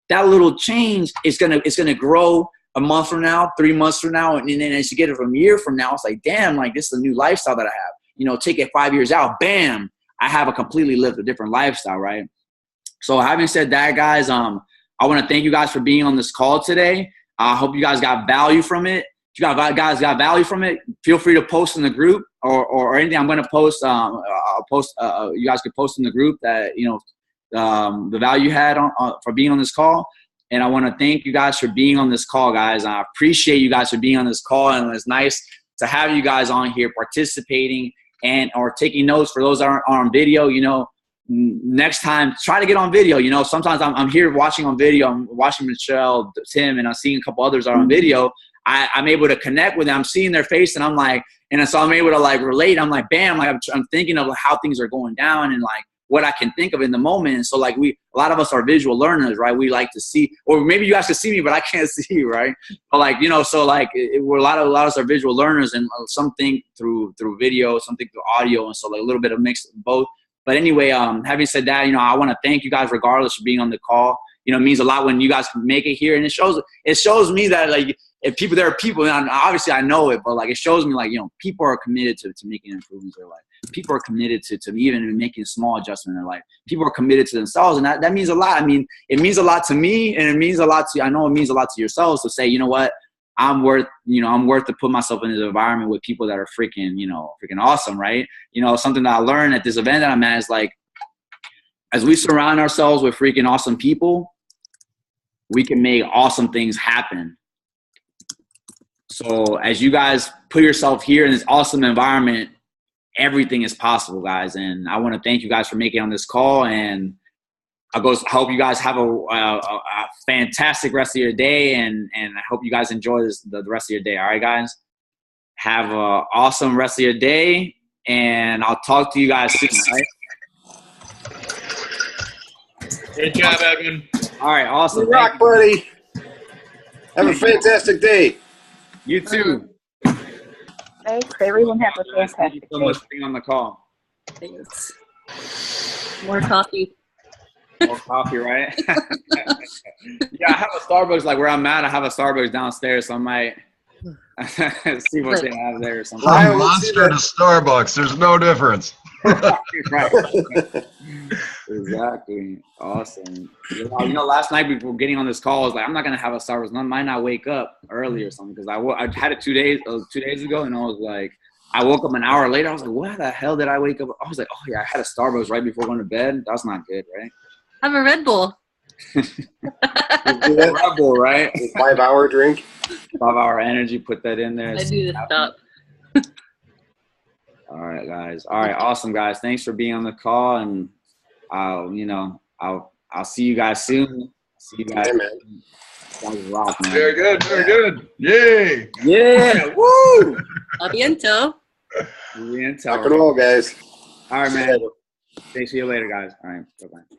that little change is gonna grow a month from now, 3 months from now, and then as you get it from a year from now, it's like, damn, like this is a new lifestyle that I have. You know, take it 5 years out, bam, I have a completely lived a different lifestyle, right? So having said that, guys, I want to thank you guys for being on this call today. I hope you guys got value from it. If you guys got value from it, feel free to post in the group or anything I'm going to post. I'll post. You guys could post in the group that, you know, the value you had for being on this call. And I want to thank you guys for being on this call, guys. I appreciate you guys for being on this call, and it's nice to have you guys on here participating and or taking notes. For those that aren't on video, you know, next time try to get on video. You know, sometimes I'm here watching on video. I'm watching Michelle, Tim, and I'm seeing a couple others are on video. I'm able to connect with them. I'm seeing their face, and I'm like, and so I'm able to like relate. I'm like, bam, like I'm thinking of how things are going down and like what I can think of in the moment. And so like a lot of us are visual learners, right? We like to see, or maybe you guys can see me, but I can't see you, right? But like, you know, so like we're a lot of us are visual learners, and something through video, something through audio. And so like a little bit of mix of both. But anyway, having said that, you know, I want to thank you guys regardless for being on the call. You know, it means a lot when you guys can make it here. And it shows me that like, if there are people, and obviously I know it, but like it shows me like, you know, people are committed to making improvements in their life. People are committed to even making small adjustments in their life. People are committed to themselves, and that means a lot. I mean, it means a lot to me, and it means a lot to, I know it means a lot to yourselves to say, you know what, I'm worth to put myself in this environment with people that are freaking awesome, right? You know, something that I learned at this event that I'm at is like, as we surround ourselves with freaking awesome people, we can make awesome things happen. So as you guys put yourself here in this awesome environment, everything is possible, guys. And I want to thank you guys for making on this call. And I hope you guys have a fantastic rest of your day. And I hope you guys enjoy the rest of your day. All right, guys. Have an awesome rest of your day. And I'll talk to you guys soon, all right? Great job, Evan. All right, awesome. You rock, buddy. Have a fantastic day. You too. Thanks. Everyone have a Thank you fantastic so day. much for being on the call. Thanks. More coffee. More coffee, right? Yeah, I have a Starbucks, like where I'm at, I have a Starbucks downstairs, so I might see what they have there or something. Right. From Monster to Starbucks, there's no difference. Right. Exactly. Awesome. You know, last night before getting on this call, I was like, I'm not gonna have a Starbucks. I might not wake up early or something because I had it 2 days ago, and I was like, I woke up an hour later. I was like, why the hell did I wake up? I was like, oh yeah, I had a Starbucks right before going to bed. That's not good, right? Have a Red Bull. Red Bull, right? 5 hour drink. 5 hour energy. Put that in there. I do this stuff. All right, guys. All right, awesome, guys. Thanks for being on the call, and I'll see you guys soon. See you guys. Yeah, man. Guys rock, man. Very good. Very good. Yay. Yeah. Woo. Aviento. Rock and roll, guys. All right, man. See you later, guys. All right. Bye-bye.